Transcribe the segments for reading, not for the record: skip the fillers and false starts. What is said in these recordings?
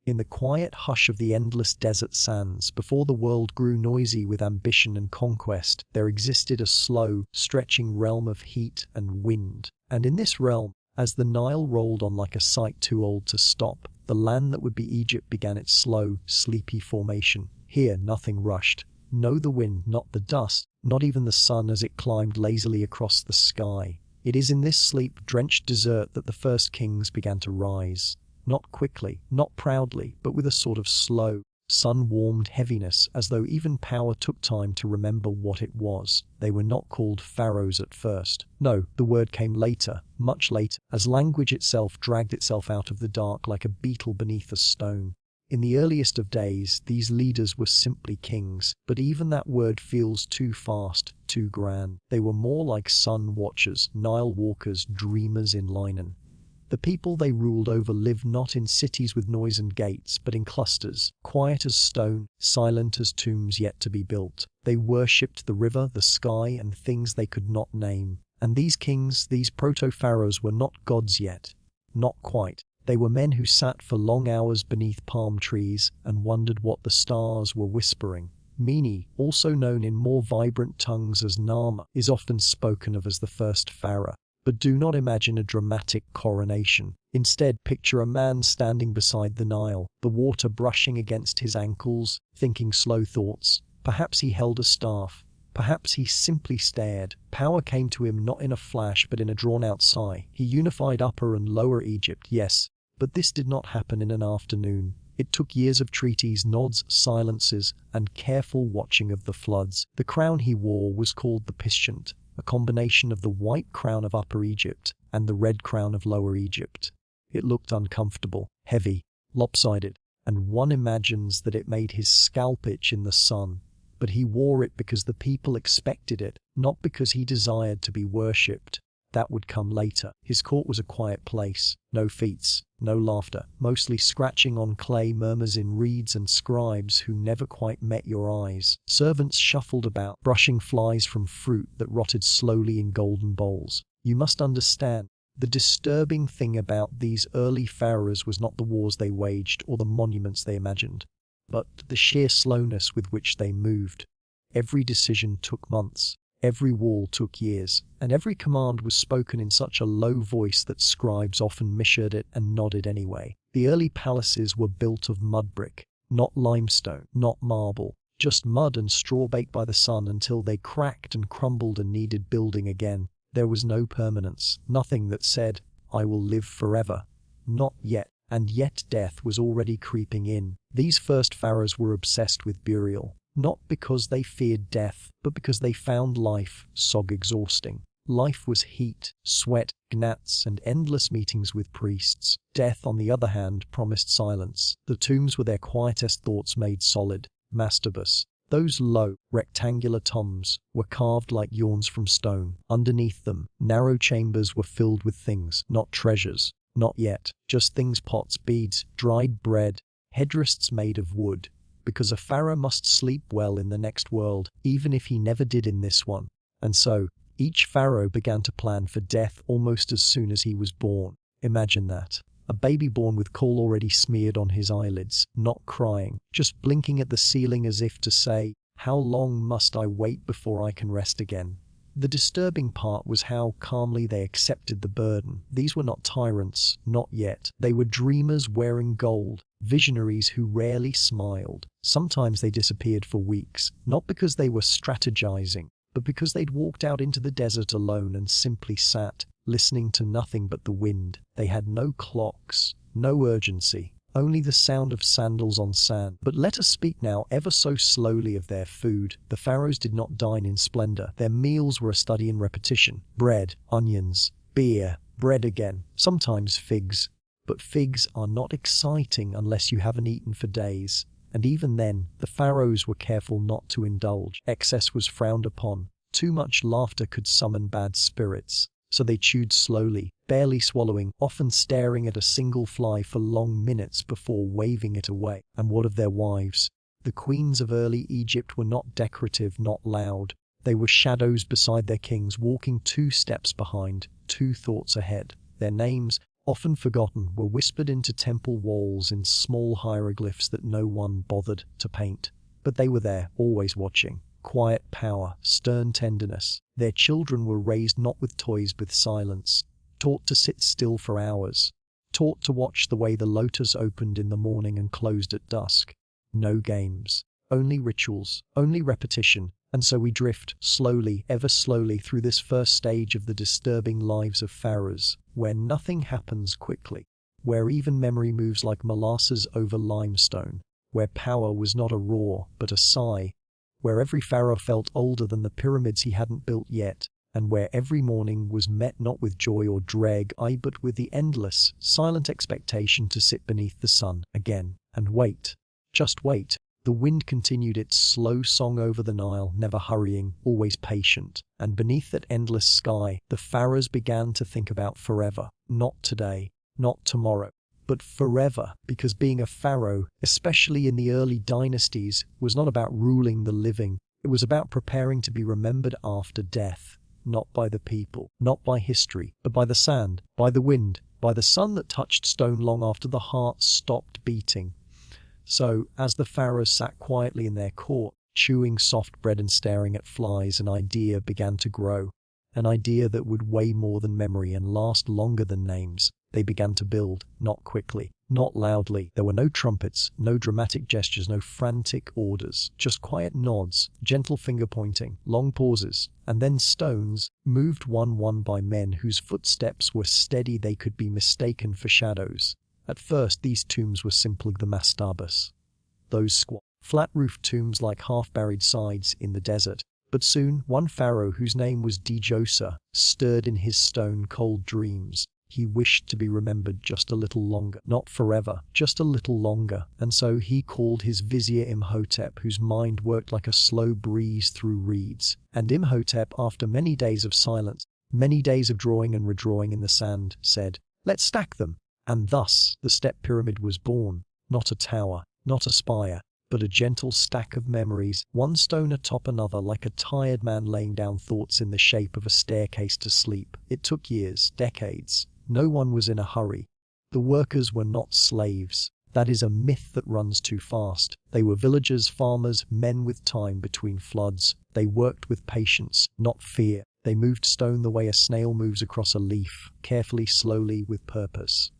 In the quiet hush of the endless desert sands, before the world grew noisy with ambition and conquest, there existed a slow, stretching realm of heat and wind. And in this realm, as the Nile rolled on like a sight too old to stop, the land that would be Egypt began its slow, sleepy formation. Here nothing rushed. No the wind, not the dust, not even the sun as it climbed lazily across the sky. It is in this sleep-drenched desert that the first kings began to rise. Not quickly, not proudly, but with a sort of slow, sun-warmed heaviness, as though even power took time to remember what it was. They were not called pharaohs at first. No, the word came later, much later, as language itself dragged itself out of the dark like a beetle beneath a stone. In the earliest of days, these leaders were simply kings, but even that word feels too fast, too grand. They were more like sun watchers, Nile walkers, dreamers in linen. The people they ruled over lived not in cities with noise and gates, but in clusters, quiet as stone, silent as tombs yet to be built. They worshipped the river, the sky, and things they could not name. And these kings, these proto-pharaohs, were not gods yet. Not quite. They were men who sat for long hours beneath palm trees and wondered what the stars were whispering. Mene, also known in more vibrant tongues as Nama, is often spoken of as the first pharaoh. But do not imagine a dramatic coronation. Instead, picture a man standing beside the Nile, the water brushing against his ankles, thinking slow thoughts. Perhaps he held a staff. Perhaps he simply stared. Power came to him not in a flash but in a drawn-out sigh. He unified Upper and Lower Egypt, yes, but this did not happen in an afternoon. It took years of treaties, nods, silences, and careful watching of the floods. The crown he wore was called the Piscient, a combination of the white crown of Upper Egypt and the red crown of Lower Egypt. It looked uncomfortable, heavy, lopsided, and one imagines that it made his scalp itch in the sun. But he wore it because the people expected it, not because he desired to be worshipped. That would come later. His court was a quiet place. No feats, no laughter, mostly scratching on clay, murmurs in reeds, and scribes who never quite met your eyes. Servants shuffled about, brushing flies from fruit that rotted slowly in golden bowls. You must understand, the disturbing thing about these early pharaohs was not the wars they waged or the monuments they imagined, but the sheer slowness with which they moved. Every decision took months. Every wall took years, and every command was spoken in such a low voice that scribes often misheard it and nodded anyway. The early palaces were built of mud brick, not limestone, not marble, just mud and straw baked by the sun until they cracked and crumbled and needed building again. There was no permanence, nothing that said, "I will live forever." Not yet, and yet death was already creeping in. These first pharaohs were obsessed with burial. Not because they feared death, but because they found life so exhausting. Life was heat, sweat, gnats, and endless meetings with priests. Death, on the other hand, promised silence. The tombs were their quietest thoughts made solid. Masturbus. Those low, rectangular tombs were carved like yawns from stone. Underneath them, narrow chambers were filled with things, not treasures. Not yet. Just things, pots, beads, dried bread, headrests made of wood. Because a pharaoh must sleep well in the next world, even if he never did in this one. And so, each pharaoh began to plan for death almost as soon as he was born. Imagine that. A baby born with coal already smeared on his eyelids, not crying, just blinking at the ceiling as if to say, "How long must I wait before I can rest again?" The disturbing part was how calmly they accepted the burden. These were not tyrants, not yet. They were dreamers wearing gold, visionaries who rarely smiled. Sometimes they disappeared for weeks, not because they were strategizing, but because they'd walked out into the desert alone and simply sat, listening to nothing but the wind. They had no clocks, no urgency, only the sound of sandals on sand. But let us speak now ever so slowly of their food. The pharaohs did not dine in splendor. Their meals were a study in repetition. Bread, onions, beer, bread again, sometimes figs. But figs are not exciting unless you haven't eaten for days. And even then, the pharaohs were careful not to indulge. Excess was frowned upon. Too much laughter could summon bad spirits. So they chewed slowly, barely swallowing, often staring at a single fly for long minutes before waving it away. And what of their wives? The queens of early Egypt were not decorative, not loud. They were shadows beside their kings, walking 2 steps behind, 2 thoughts ahead. Their names, often forgotten, were whispered into temple walls in small hieroglyphs that no one bothered to paint. But they were there, always watching. Quiet power, stern tenderness. Their children were raised not with toys, with silence, taught to sit still for hours, taught to watch the way the lotus opened in the morning and closed at dusk. No games, only rituals, only repetition. And so we drift, slowly, ever slowly, through this first stage of the disturbing lives of pharaohs, where nothing happens quickly, where even memory moves like molasses over limestone, where power was not a roar, but a sigh, where every pharaoh felt older than the pyramids he hadn't built yet, and where every morning was met not with joy or dread, but with the endless, silent expectation to sit beneath the sun again, and wait. Just wait. The wind continued its slow song over the Nile, never hurrying, always patient. And beneath that endless sky, the pharaohs began to think about forever. Not today, not tomorrow, but forever. Because being a pharaoh, especially in the early dynasties, was not about ruling the living. It was about preparing to be remembered after death. Not by the people, not by history, but by the sand, by the wind, by the sun that touched stone long after the heart stopped beating. So, as the pharaohs sat quietly in their court, chewing soft bread and staring at flies, an idea began to grow. An idea that would weigh more than memory and last longer than names. They began to build, not quickly, not loudly. There were no trumpets, no dramatic gestures, no frantic orders, just quiet nods, gentle finger-pointing, long pauses, and then stones, moved one by men whose footsteps were steady. They could be mistaken for shadows. At first, these tombs were simply the mastabas, those squat, flat-roofed tombs like half-buried sides in the desert. But soon, one pharaoh whose name was Djoser stirred in his stone-cold dreams. He wished to be remembered just a little longer, not forever, just a little longer. And so he called his vizier Imhotep, whose mind worked like a slow breeze through reeds. And Imhotep, after many days of silence, many days of drawing and redrawing in the sand, said, "Let's stack them." And thus the step pyramid was born, not a tower, not a spire, but a gentle stack of memories, one stone atop another, like a tired man laying down thoughts in the shape of a staircase to sleep. It took years, decades. No one was in a hurry. The workers were not slaves. That is a myth that runs too fast. They were villagers, farmers, men with time between floods. They worked with patience, not fear. They moved stone the way a snail moves across a leaf, carefully, slowly, with purpose.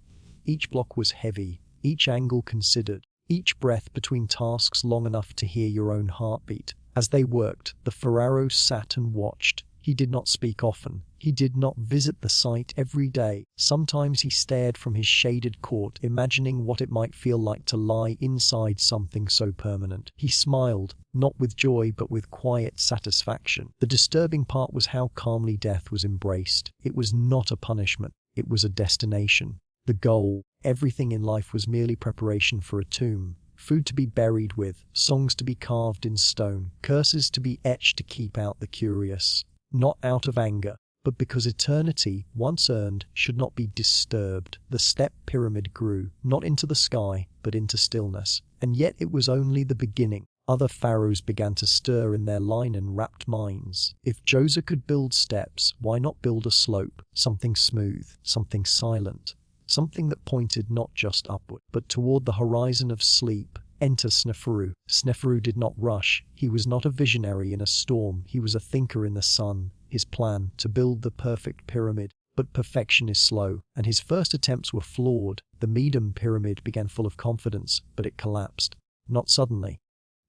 Each block was heavy, each angle considered, each breath between tasks long enough to hear your own heartbeat. As they worked, the pharaoh sat and watched. He did not speak often. He did not visit the site every day. Sometimes he stared from his shaded court, imagining what it might feel like to lie inside something so permanent. He smiled, not with joy but with quiet satisfaction. The disturbing part was how calmly death was embraced. It was not a punishment. It was a destination. The goal, everything in life was merely preparation for a tomb. Food to be buried with, songs to be carved in stone, curses to be etched to keep out the curious. Not out of anger, but because eternity, once earned, should not be disturbed. The step pyramid grew, not into the sky, but into stillness. And yet it was only the beginning. Other pharaohs began to stir in their line-enwrapped minds. If Djoser could build steps, why not build a slope? Something smooth, something silent. Something that pointed not just upward, but toward the horizon of sleep. Enter Sneferu. Sneferu did not rush. He was not a visionary in a storm. He was a thinker in the sun. His plan, to build the perfect pyramid. But perfection is slow, and his first attempts were flawed. The Medum pyramid began full of confidence, but it collapsed. Not suddenly.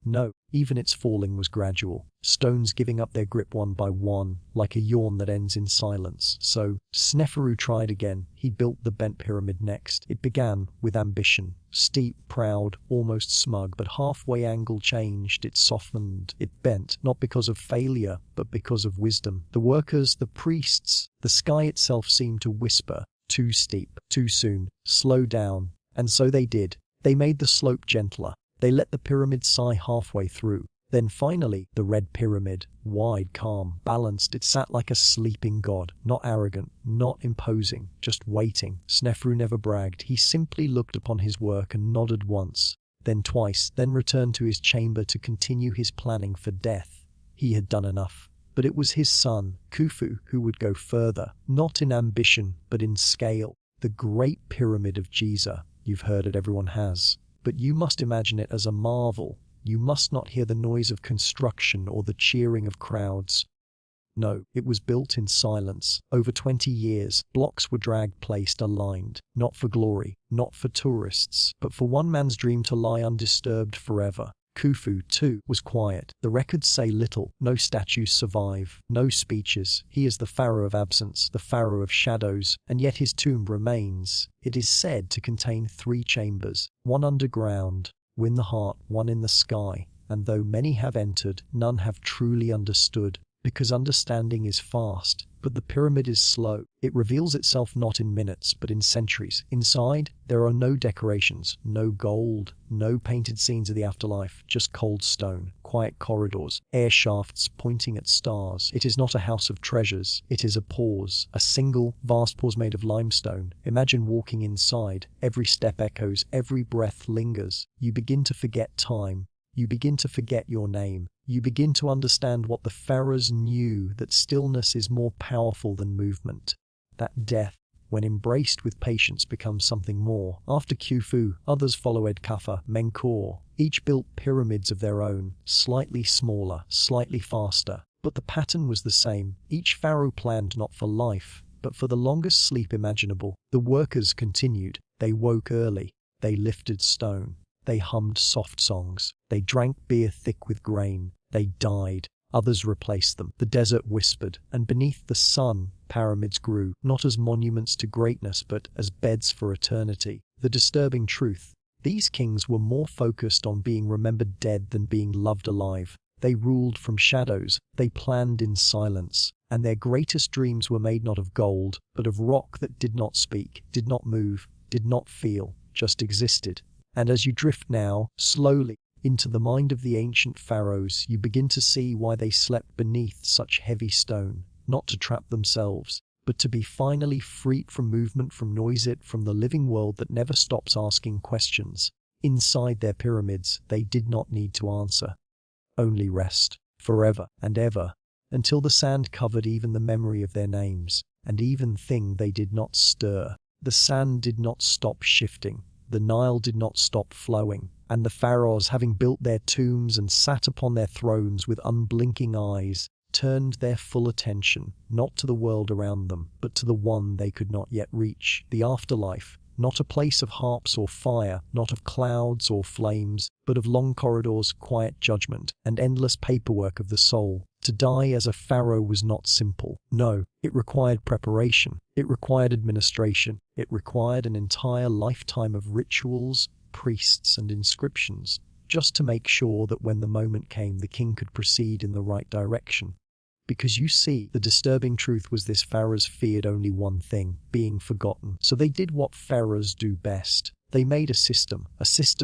No, even its falling was gradual, stones giving up their grip one by one, like a yawn that ends in silence. So, Sneferu tried again. He built the bent pyramid next. It began with ambition, steep, proud, almost smug, but halfway angle changed, it softened, it bent, not because of failure, but because of wisdom. The workers, the priests, the sky itself seemed to whisper, too steep, too soon, slow down. And so they did. They made the slope gentler. They let the pyramid sigh halfway through. Then finally, the red pyramid, wide, calm, balanced, it sat like a sleeping god, not arrogant, not imposing, just waiting. Sneferu never bragged. He simply looked upon his work and nodded once, then twice, then returned to his chamber to continue his planning for death. He had done enough. But it was his son, Khufu, who would go further, not in ambition, but in scale. The Great Pyramid of Giza. You've heard it, everyone has. But you must imagine it as a marvel. You must not hear the noise of construction or the cheering of crowds. No, it was built in silence. Over 20 years, blocks were dragged, placed, aligned, not for glory, not for tourists, but for one man's dream to lie undisturbed forever. Khufu, too, was quiet. The records say little. No statues survive, no speeches. He is the Pharaoh of absence, the Pharaoh of shadows, and yet his tomb remains. It is said to contain 3 chambers, one underground, one in the heart, one in the sky. And though many have entered, none have truly understood. Because understanding is fast, but the pyramid is slow. It reveals itself not in minutes, but in centuries. Inside, there are no decorations, no gold, no painted scenes of the afterlife, just cold stone, quiet corridors, air shafts pointing at stars. It is not a house of treasures, it is a pause, a single, vast pause made of limestone. Imagine walking inside. Every step echoes, every breath lingers. You begin to forget time. You begin to forget your name. You begin to understand what the pharaohs knew, that stillness is more powerful than movement. That death, when embraced with patience, becomes something more. After Khufu, others followed Khafre, Menkaure. Each built pyramids of their own, slightly smaller, slightly faster. But the pattern was the same. Each pharaoh planned not for life, but for the longest sleep imaginable. The workers continued. They woke early. They lifted stone. They hummed soft songs. They drank beer thick with grain. They died. Others replaced them. The desert whispered, and beneath the sun, pyramids grew, not as monuments to greatness, but as beds for eternity. The disturbing truth: these kings were more focused on being remembered dead than being loved alive. They ruled from shadows. They planned in silence. And their greatest dreams were made not of gold, but of rock that did not speak, did not move, did not feel, just existed. And as you drift now, slowly, into the mind of the ancient pharaohs, you begin to see why they slept beneath such heavy stone, not to trap themselves, but to be finally freed from movement, from noise, from the living world that never stops asking questions. Inside their pyramids, they did not need to answer. Only rest, forever and ever, until the sand covered even the memory of their names, and even thing they did not stir. The sand did not stop shifting. The Nile did not stop flowing, and the pharaohs, having built their tombs and sat upon their thrones with unblinking eyes, turned their full attention not to the world around them, but to the one they could not yet reach, the afterlife. Not a place of harps or fire, not of clouds or flames, but of long corridors, quiet judgment, and endless paperwork of the soul. To die as a pharaoh was not simple. No, it required preparation. It required administration. It required an entire lifetime of rituals, priests, and inscriptions, just to make sure that when the moment came, the king could proceed in the right direction. Because you see, the disturbing truth was this: pharaohs feared only one thing: being forgotten. So they did what pharaohs do best. They made a system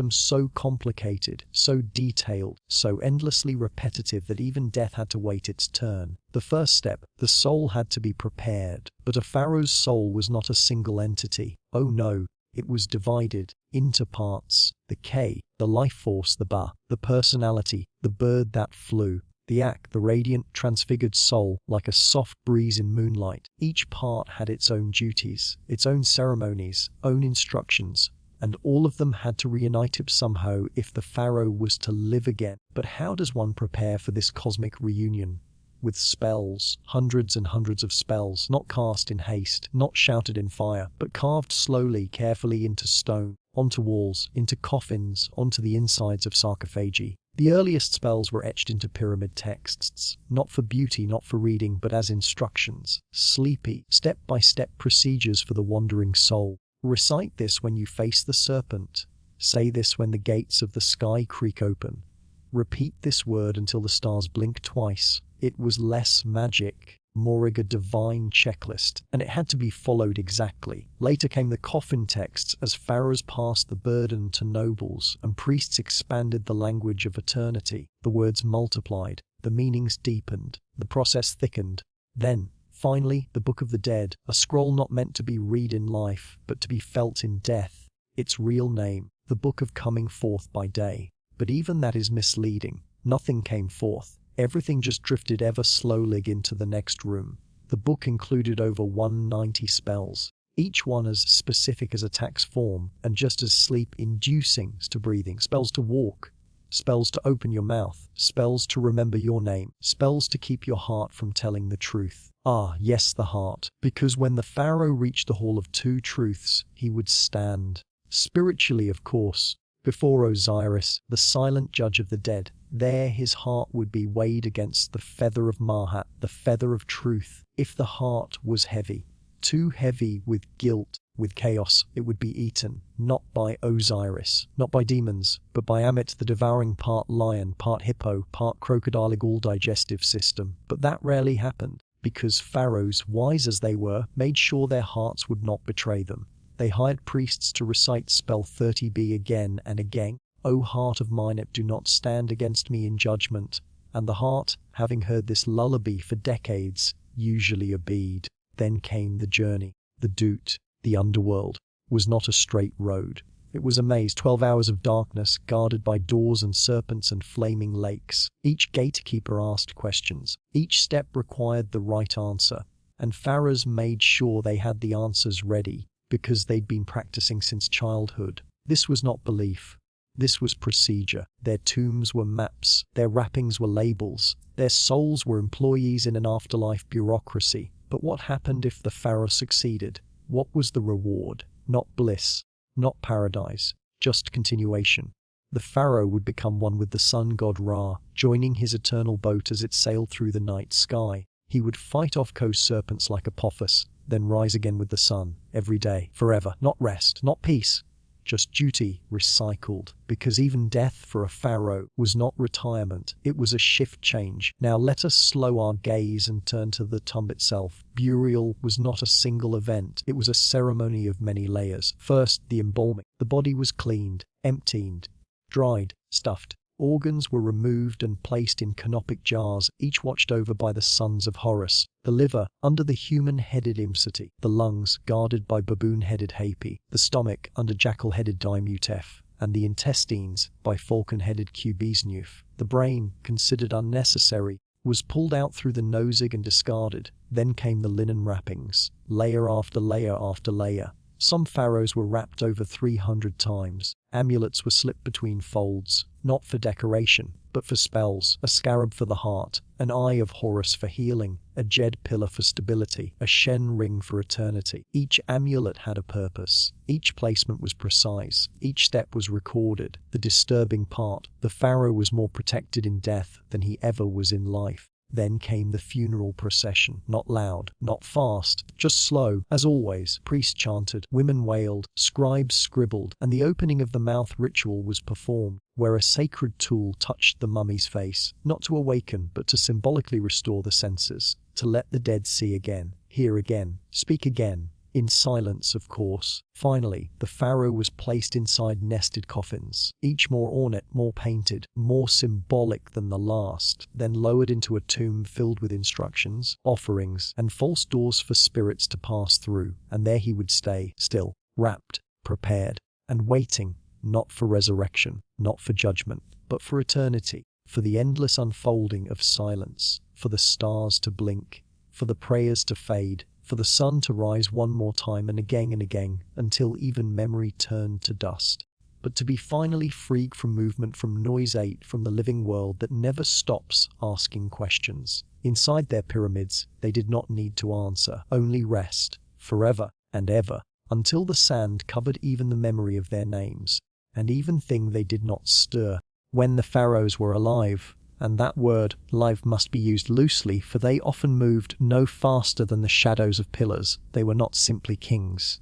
so complicated, so detailed, so endlessly repetitive that even death had to wait its turn. The first step: the soul had to be prepared. But a pharaoh's soul was not a single entity. Oh no, it was divided into parts. The K, the life force; the Ba, the personality, the bird that flew; the Ak, the radiant, transfigured soul, like a soft breeze in moonlight. Each part had its own duties, its own ceremonies, own instructions, and all of them had to reunite it somehow if the pharaoh was to live again. But how does one prepare for this cosmic reunion? With spells, hundreds and hundreds of spells, not cast in haste, not shouted in fire, but carved slowly, carefully into stone, onto walls, into coffins, onto the insides of sarcophagi. The earliest spells were etched into pyramid texts, not for beauty, not for reading, but as instructions, sleepy, step-by-step procedures for the wandering soul. Recite this when you face the serpent. Say this when the gates of the sky creak open. Repeat this word until the stars blink twice. It was less magic, more like a divine checklist, and it had to be followed exactly. Later came the coffin texts as pharaohs passed the burden to nobles, and priests expanded the language of eternity. The words multiplied, the meanings deepened, the process thickened. Then, finally, the Book of the Dead, a scroll not meant to be read in life, but to be felt in death. Its real name, the Book of Coming Forth by Day. But even that is misleading. Nothing came forth. Everything just drifted ever slowly into the next room. The book included over 190 spells. each one as specific as attack's form and just as sleep-inducing as to breathing. Spells to walk, spells to open your mouth, spells to remember your name, spells to keep your heart from telling the truth. Ah, yes, the heart. Because when the Pharaoh reached the Hall of Two Truths, he would stand, spiritually of course, before Osiris, the silent judge of the dead. There his heart would be weighed against the feather of Mahat, the feather of truth. If the heart was heavy, too heavy with guilt, with chaos, it would be eaten, not by Osiris, not by demons, but by Amit the devouring, part lion, part hippo, part crocodile, all-digestive system. But that rarely happened, because pharaohs, wise as they were, made sure their hearts would not betray them. They hired priests to recite spell 30b again and again. O heart of mine, do not stand against me in judgment. And the heart, having heard this lullaby for decades, usually obeyed. Then came the journey. The Doot, the underworld, was not a straight road. It was a maze, 12 hours of darkness, guarded by doors and serpents and flaming lakes. Each gatekeeper asked questions. Each step required the right answer. And pharaohs made sure they had the answers ready, because they'd been practicing since childhood. This was not belief. This was procedure. Their tombs were maps. Their wrappings were labels. Their souls were employees in an afterlife bureaucracy. But what happened if the pharaoh succeeded? What was the reward? Not bliss, not paradise, just continuation. The pharaoh would become one with the sun god Ra, joining his eternal boat as it sailed through the night sky. He would fight off co-serpents like Apophis, then rise again with the sun, every day, forever. Not rest, not peace, just duty recycled. Because even death for a pharaoh was not retirement, it was a shift change. Now let us slow our gaze and turn to the tomb itself. Burial was not a single event, it was a ceremony of many layers. First, the embalming. The body was cleaned, emptied, dried, stuffed. Organs were removed and placed in canopic jars, each watched over by the sons of Horus. The liver, under the human-headed Imseti. The lungs, guarded by baboon-headed Hapi. The stomach, under jackal-headed Dimutef. And the intestines, by falcon-headed Qubesnuf. The brain, considered unnecessary, was pulled out through the nosig and discarded. Then came the linen wrappings, layer after layer after layer. Some pharaohs were wrapped over 300 times. Amulets were slipped between folds, not for decoration, but for spells. A scarab for the heart, an eye of Horus for healing, a jed pillar for stability, a shen ring for eternity. Each amulet had a purpose. Each placement was precise. Each step was recorded. The disturbing part, the pharaoh was more protected in death than he ever was in life. Then came the funeral procession, not loud, not fast, just slow. As always, priests chanted, women wailed, scribes scribbled, and the opening of the mouth ritual was performed, where a sacred tool touched the mummy's face, not to awaken, but to symbolically restore the senses, to let the dead see again, hear again, speak again. In silence, of course. Finally, the pharaoh was placed inside nested coffins, each more ornate, more painted, more symbolic than the last, then lowered into a tomb filled with instructions, offerings, and false doors for spirits to pass through, and there he would stay, still, wrapped, prepared, and waiting, not for resurrection, not for judgment, but for eternity, for the endless unfolding of silence, for the stars to blink, for the prayers to fade, for the sun to rise one more time and again, until even memory turned to dust. But to be finally freed from movement, from noise, from the living world that never stops asking questions. Inside their pyramids, they did not need to answer, only rest, forever and ever, until the sand covered even the memory of their names, and even thing they did not stir. When the pharaohs were alive, and that word, live, must be used loosely, for they often moved no faster than the shadows of pillars. They were not simply kings.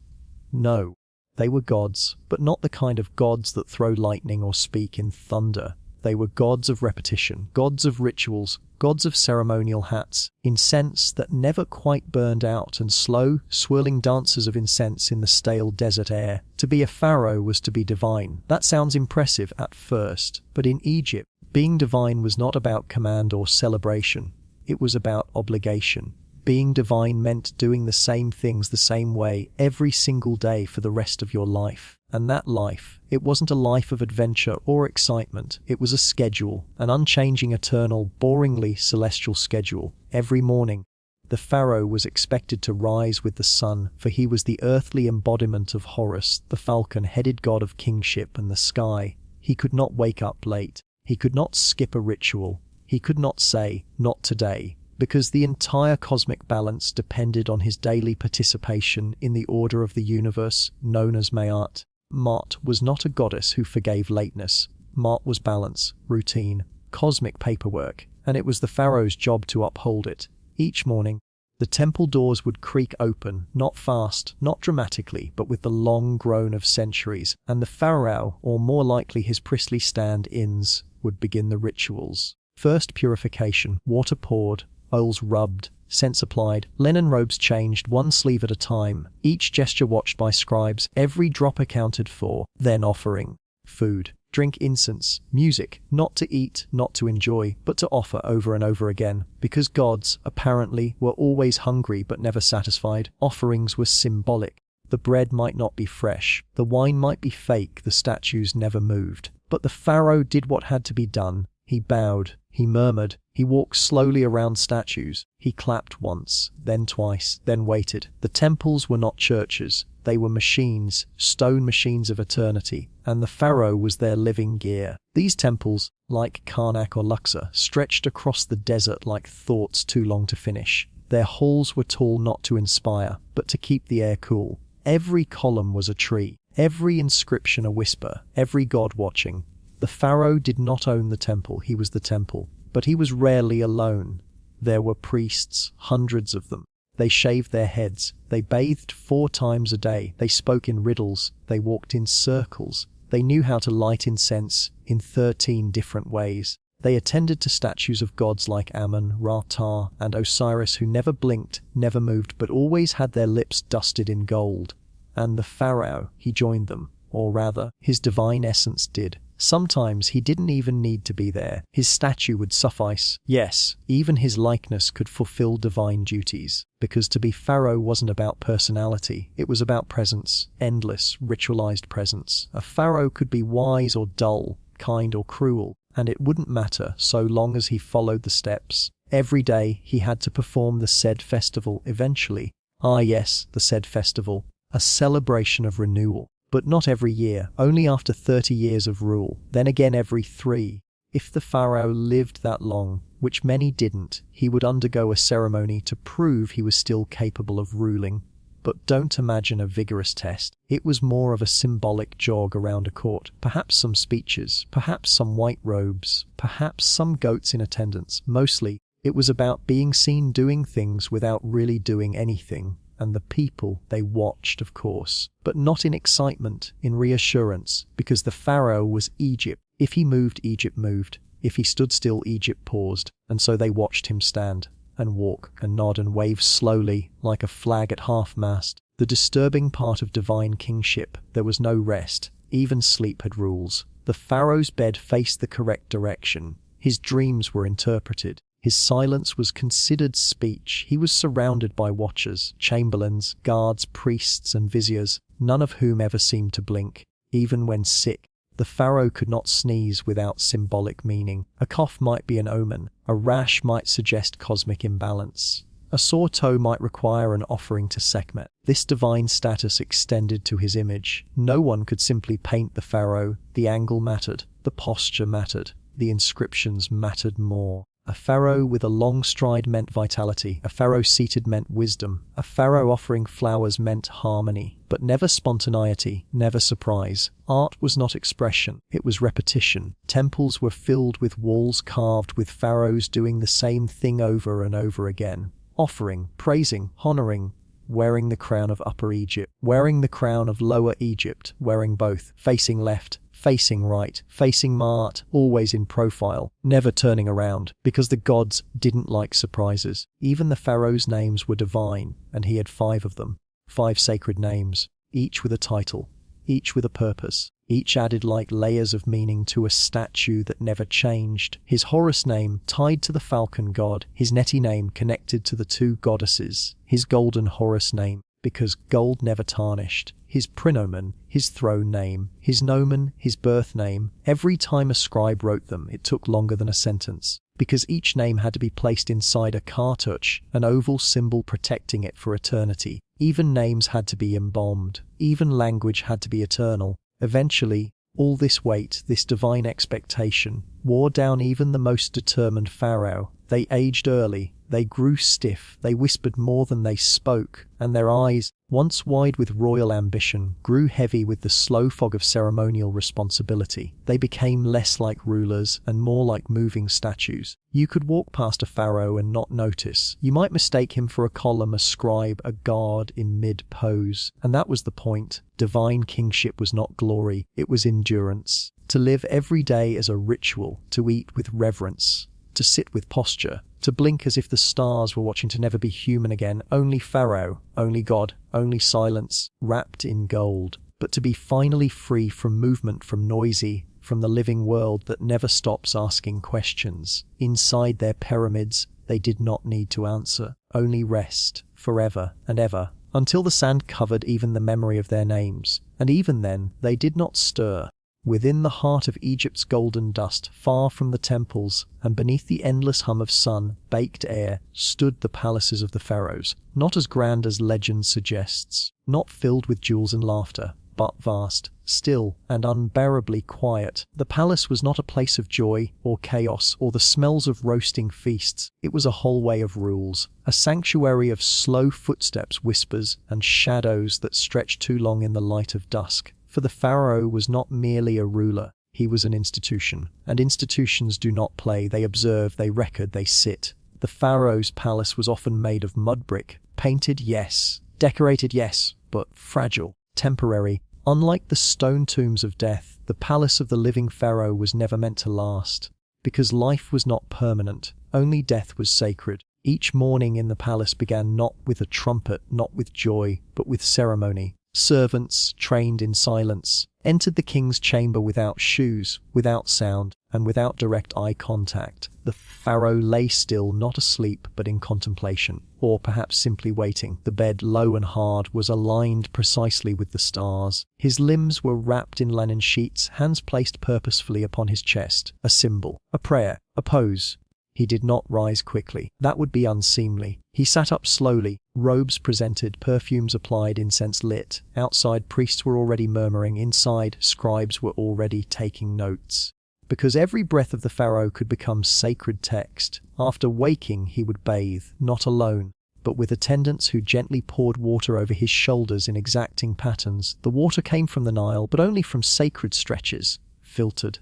No, they were gods, but not the kind of gods that throw lightning or speak in thunder. They were gods of repetition, gods of rituals, gods of ceremonial hats, incense that never quite burned out, and slow, swirling dances of incense in the stale desert air. To be a pharaoh was to be divine. That sounds impressive at first, but in Egypt, being divine was not about command or celebration. It was about obligation. Being divine meant doing the same things the same way every single day for the rest of your life. And that life, it wasn't a life of adventure or excitement. It was a schedule, an unchanging, eternal, boringly celestial schedule. Every morning, The pharaoh was expected to rise with the sun, for he was the earthly embodiment of Horus, the falcon-headed god of kingship and the sky. He could not wake up late. He could not skip a ritual. He could not say, "Not today," because the entire cosmic balance depended on his daily participation in the order of the universe, known as Maat. Maat was not a goddess who forgave lateness. Maat was balance, routine, cosmic paperwork, and it was the pharaoh's job to uphold it. Each morning, the temple doors would creak open, not fast, not dramatically, but with the long groan of centuries, and the pharaoh, or more likely his priestly stand-ins, would begin the rituals. First purification, water poured, oils rubbed, scents applied, linen robes changed one sleeve at a time, each gesture watched by scribes, every drop accounted for, then offering. Food, drink, incense, music, not to eat, not to enjoy, but to offer over and over again, because gods, apparently, were always hungry but never satisfied. Offerings were symbolic. The bread might not be fresh, the wine might be fake, the statues never moved. But the pharaoh did what had to be done. He bowed, he murmured, he walked slowly around statues. He clapped once, then twice, then waited. The temples were not churches. They were machines, stone machines of eternity, and the pharaoh was their living gear. These temples, like Karnak or Luxor, stretched across the desert like thoughts too long to finish. Their halls were tall not to inspire, but to keep the air cool. Every column was a tree, every inscription a whisper, every god watching. The pharaoh did not own the temple, he was the temple, but he was rarely alone. There were priests, hundreds of them. They shaved their heads, they bathed 4 times a day, they spoke in riddles, they walked in circles, they knew how to light incense in 13 different ways. They attended to statues of gods like Ammon, Ra-Ta, and Osiris who never blinked, never moved, but always had their lips dusted in gold. And the pharaoh, he joined them, or rather, his divine essence did. Sometimes he didn't even need to be there. His statue would suffice. Yes, even his likeness could fulfill divine duties. Because to be pharaoh wasn't about personality, it was about presence, endless, ritualized presence. A pharaoh could be wise or dull, kind or cruel, and it wouldn't matter so long as he followed the steps. Every day he had to perform the said festival eventually. Ah yes, the said festival. A celebration of renewal. But not every year, only after 30 years of rule, then again every 3. If the pharaoh lived that long, which many didn't, he would undergo a ceremony to prove he was still capable of ruling. But don't imagine a vigorous test. It was more of a symbolic jog around a court, perhaps some speeches, perhaps some white robes, perhaps some goats in attendance. Mostly, it was about being seen doing things without really doing anything. And the people, they watched, of course, but not in excitement, in reassurance, because the pharaoh was Egypt. If he moved, Egypt moved. If he stood still, Egypt paused. And so they watched him stand, and walk, and nod, and wave slowly, like a flag at half-mast. The disturbing part of divine kingship, there was no rest. Even sleep had rules. The pharaoh's bed faced the correct direction. His dreams were interpreted. His silence was considered speech. He was surrounded by watchers, chamberlains, guards, priests, and viziers, none of whom ever seemed to blink. Even when sick, the pharaoh could not sneeze without symbolic meaning. A cough might be an omen. A rash might suggest cosmic imbalance. A sore toe might require an offering to Sekhmet. This divine status extended to his image. No one could simply paint the pharaoh. The angle mattered. The posture mattered. The inscriptions mattered more. A pharaoh with a long stride meant vitality. A pharaoh seated meant wisdom. A pharaoh offering flowers meant harmony. But never spontaneity, never surprise. Art was not expression, it was repetition. Temples were filled with walls carved with pharaohs doing the same thing over and over again. Offering, praising, honoring, wearing the crown of Upper Egypt, wearing the crown of Lower Egypt, wearing both, facing left, facing right, facing Maat, always in profile, never turning around, because the gods didn't like surprises. Even the pharaoh's names were divine, and he had 5 of them. 5 sacred names, each with a title, each with a purpose, each added like layers of meaning to a statue that never changed. His Horus name tied to the falcon god, his Neti name connected to the 2 goddesses, his golden Horus name, because gold never tarnished, his prenomen, his throne name, his nomen, his birth name. Every time a scribe wrote them, it took longer than a sentence. because each name had to be placed inside a cartouche, an oval symbol protecting it for eternity. Even names had to be embalmed. Even language had to be eternal. Eventually, all this weight, this divine expectation, wore down even the most determined pharaoh. They aged early, they grew stiff, they whispered more than they spoke, and their eyes, once wide with royal ambition, grew heavy with the slow fog of ceremonial responsibility. They became less like rulers and more like moving statues. You could walk past a pharaoh and not notice. You might mistake him for a column, a scribe, a guard in mid-pose. And that was the point. Divine kingship was not glory, it was endurance. To live every day as a ritual, to eat with reverence, to sit with posture, to blink as if the stars were watching, to never be human again. Only Pharaoh, only God, only silence, wrapped in gold. But to be finally free from movement, from noisy, from the living world that never stops asking questions. Inside their pyramids, they did not need to answer, only rest, forever and ever, until the sand covered even the memory of their names. And even then, they did not stir. Within the heart of Egypt's golden dust, far from the temples, and beneath the endless hum of sun-baked air, stood the palaces of the pharaohs, not as grand as legend suggests, not filled with jewels and laughter, but vast, still, and unbearably quiet. The palace was not a place of joy, or chaos, or the smells of roasting feasts. It was a hallway of rules, a sanctuary of slow footsteps, whispers, and shadows that stretched too long in the light of dusk. For the pharaoh was not merely a ruler, he was an institution. And institutions do not play, they observe, they record, they sit. The pharaoh's palace was often made of mud brick, painted, yes, decorated, yes, but fragile, temporary. Unlike the stone tombs of death, the palace of the living pharaoh was never meant to last. Because life was not permanent, only death was sacred. Each morning in the palace began not with a trumpet, not with joy, but with ceremony. Servants, trained in silence, entered the king's chamber without shoes, without sound, and without direct eye contact. The pharaoh lay still, not asleep, but in contemplation, or perhaps simply waiting. The bed, low and hard, was aligned precisely with the stars. His limbs were wrapped in linen sheets, hands placed purposefully upon his chest. A symbol, a prayer, a pose. He did not rise quickly. That would be unseemly. He sat up slowly, robes presented, perfumes applied, incense lit. Outside, priests were already murmuring. Inside, scribes were already taking notes. Because every breath of the pharaoh could become sacred text. After waking, he would bathe, not alone, but with attendants who gently poured water over his shoulders in exacting patterns. The water came from the Nile, but only from sacred stretches, filtered,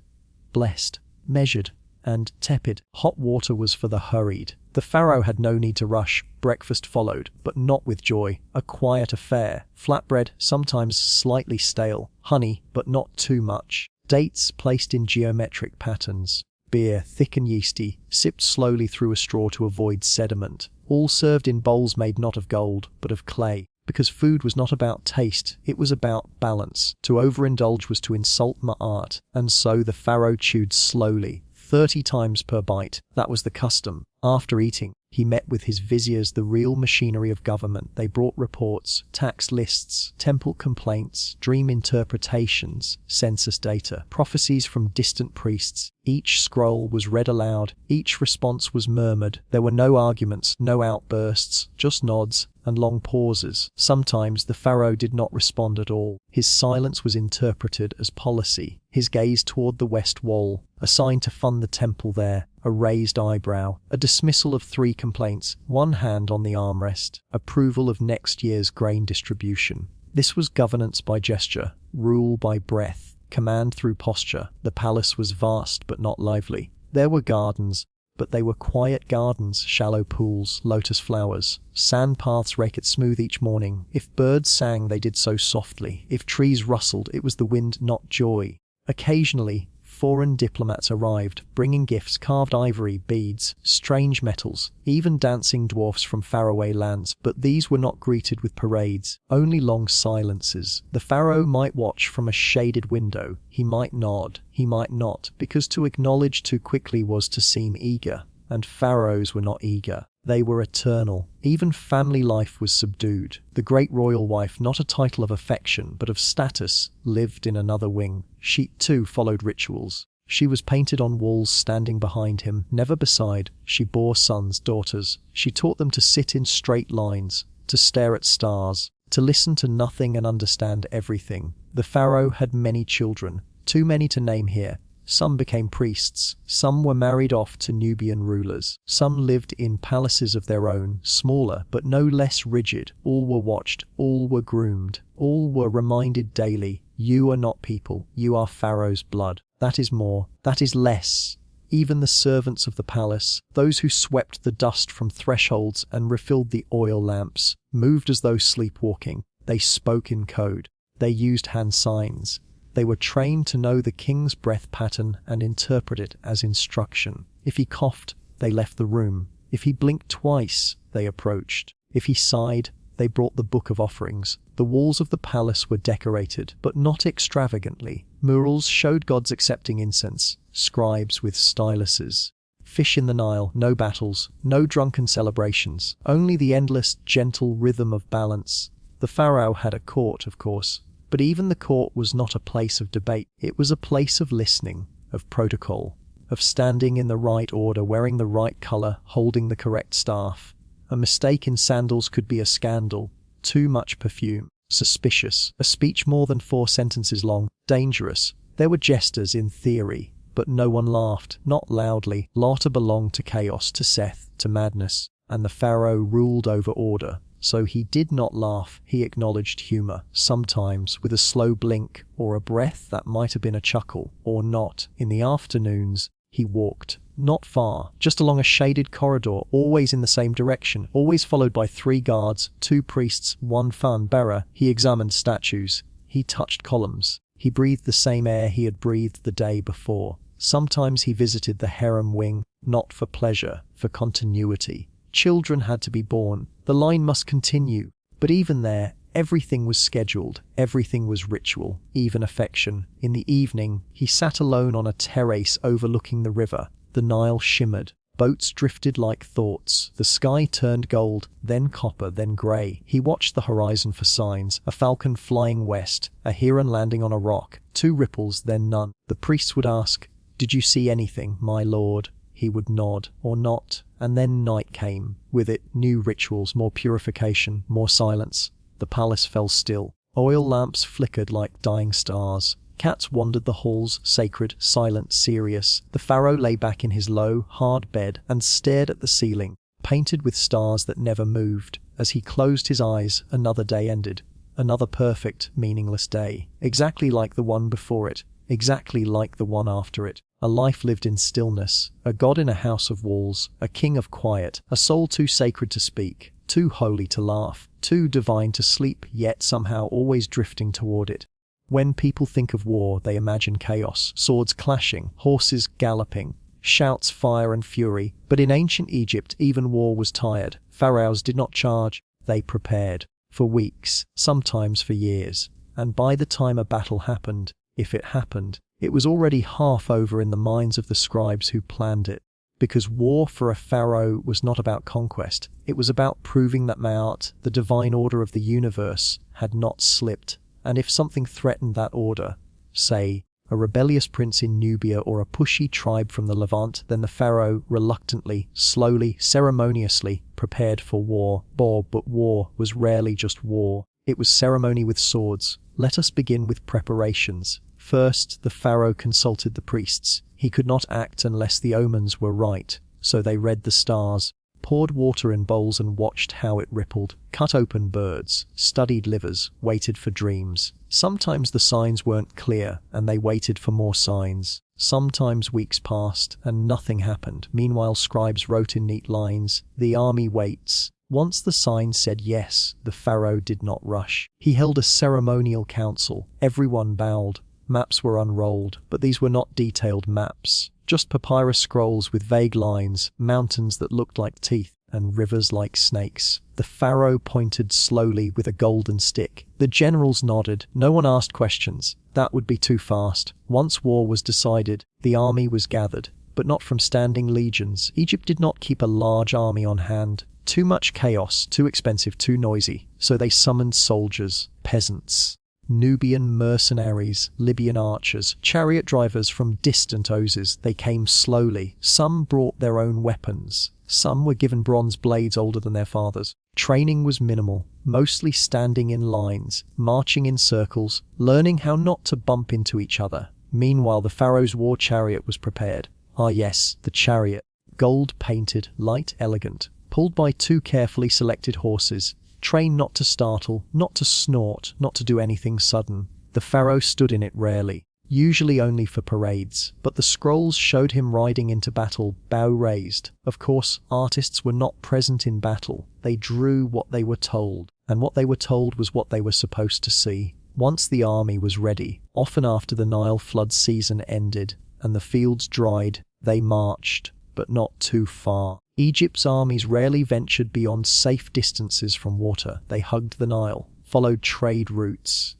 blessed, measured, and tepid. Hot water was for the hurried. The pharaoh had no need to rush. Breakfast followed, but not with joy. A quiet affair. Flatbread, sometimes slightly stale. Honey, but not too much. Dates placed in geometric patterns. Beer, thick and yeasty, sipped slowly through a straw to avoid sediment. All served in bowls made not of gold, but of clay. Because food was not about taste, it was about balance. To overindulge was to insult Ma'at, and so the pharaoh chewed slowly, 30 times per bite. That was the custom. After eating, he met with his viziers, the real machinery of government. They brought reports, tax lists, temple complaints, dream interpretations, census data, prophecies from distant priests. Each scroll was read aloud, each response was murmured. There were no arguments, no outbursts, just nods and long pauses. Sometimes the pharaoh did not respond at all. His silence was interpreted as policy. His gaze toward the west wall, a sign to fund the temple there, a raised eyebrow, a dismissal of 3 complaints, one hand on the armrest, approval of next year's grain distribution. This was governance by gesture, rule by breath, command through posture. The palace was vast but not lively. There were gardens, but they were quiet gardens, shallow pools, lotus flowers. Sand paths rake it smooth each morning. If birds sang, they did so softly. If trees rustled, it was the wind, not joy. Occasionally, foreign diplomats arrived, bringing gifts, carved ivory, beads, strange metals, even dancing dwarfs from faraway lands. But these were not greeted with parades, only long silences. The pharaoh might watch from a shaded window. He might nod, he might not, because to acknowledge too quickly was to seem eager. And pharaohs were not eager. They were eternal. Even family life was subdued. The great royal wife, not a title of affection, but of status, lived in another wing. She, too, followed rituals. She was painted on walls standing behind him, never beside. She bore sons, daughters. She taught them to sit in straight lines, to stare at stars, to listen to nothing and understand everything. The pharaoh had many children, too many to name here. Some became priests, some were married off to Nubian rulers, some lived in palaces of their own, smaller but no less rigid. All were watched, all were groomed, all were reminded daily, you are not people, you are Pharaoh's blood. That is more, that is less. Even the servants of the palace, those who swept the dust from thresholds and refilled the oil lamps, moved as though sleepwalking. They spoke in code. They used hand signs. They were trained to know the king's breath pattern and interpret it as instruction. If he coughed, they left the room. If he blinked twice, they approached. If he sighed, they brought the book of offerings. The walls of the palace were decorated, but not extravagantly. Murals showed gods accepting incense, scribes with styluses. Fish in the Nile, no battles, no drunken celebrations, only the endless, gentle rhythm of balance. The pharaoh had a court, of course, but even the court was not a place of debate. It was a place of listening, of protocol, of standing in the right order, wearing the right color, holding the correct staff. A mistake in sandals could be a scandal. Too much perfume. Suspicious. A speech more than 4 sentences long. Dangerous. There were jesters in theory, but no one laughed, not loudly. Laughter belonged to chaos, to Seth, to madness. And the pharaoh ruled over order. So he did not laugh, he acknowledged humor, sometimes with a slow blink or a breath that might have been a chuckle, or not. In the afternoons, he walked, not far, just along a shaded corridor, always in the same direction, always followed by 3 guards, 2 priests, 1 fan bearer. He examined statues, he touched columns, he breathed the same air he had breathed the day before. Sometimes he visited the harem wing, not for pleasure, for continuity. Children had to be born, the line must continue, but even there, everything was scheduled, everything was ritual, even affection. In the evening, he sat alone on a terrace overlooking the river. The Nile shimmered, boats drifted like thoughts, the sky turned gold, then copper, then grey. He watched the horizon for signs, a falcon flying west, a heron landing on a rock, 2 ripples, then none. The priests would ask, "Did you see anything, my lord?" He would nod, or not, and then night came. With it, new rituals, more purification, more silence. The palace fell still. Oil lamps flickered like dying stars. Cats wandered the halls, sacred, silent, serious. The pharaoh lay back in his low, hard bed and stared at the ceiling, painted with stars that never moved. As he closed his eyes, another day ended. Another perfect, meaningless day. Exactly like the one before it. Exactly like the one after it. A life lived in stillness, a god in a house of walls, a king of quiet, a soul too sacred to speak, too holy to laugh, too divine to sleep, yet somehow always drifting toward it. When people think of war, they imagine chaos, swords clashing, horses galloping, shouts, fire and fury. But in ancient Egypt, even war was tired. Pharaohs did not charge, they prepared. For weeks, sometimes for years. And by the time a battle happened, if it happened, it was already half over in the minds of the scribes who planned it. Because war for a pharaoh was not about conquest, it was about proving that Ma'at, the divine order of the universe, had not slipped. And if something threatened that order, say, a rebellious prince in Nubia or a pushy tribe from the Levant, then the pharaoh reluctantly, slowly, ceremoniously prepared for war. But war was rarely just war. It was ceremony with swords. Let us begin with preparations. First, the pharaoh consulted the priests. He could not act unless the omens were right, so they read the stars, poured water in bowls and watched how it rippled, cut open birds, studied livers, waited for dreams. Sometimes the signs weren't clear, and they waited for more signs. Sometimes weeks passed, and nothing happened. Meanwhile, scribes wrote in neat lines, "The army waits." Once the sign said yes, the pharaoh did not rush. He held a ceremonial council. Everyone bowed. Maps were unrolled, but these were not detailed maps. Just papyrus scrolls with vague lines, mountains that looked like teeth, and rivers like snakes. The pharaoh pointed slowly with a golden stick. The generals nodded. No one asked questions. That would be too fast. Once war was decided, the army was gathered, but not from standing legions. Egypt did not keep a large army on hand. Too much chaos, too expensive, too noisy. So they summoned soldiers, peasants. Nubian mercenaries, Libyan archers, chariot drivers from distant Oases. They came slowly. Some brought their own weapons. Some were given bronze blades older than their fathers. Training was minimal, mostly standing in lines, marching in circles, learning how not to bump into each other. Meanwhile, the Pharaoh's war chariot was prepared. Ah yes, the chariot. Gold-painted, light, elegant, pulled by two carefully selected horses, trained not to startle, not to snort, not to do anything sudden. The Pharaoh stood in it rarely, usually only for parades, but the scrolls showed him riding into battle, bow raised. Of course, artists were not present in battle. They drew what they were told, and what they were told was what they were supposed to see. Once the army was ready, often after the Nile flood season ended and the fields dried, they marched, but not too far. Egypt's armies rarely ventured beyond safe distances from water. They hugged the Nile, followed trade routes,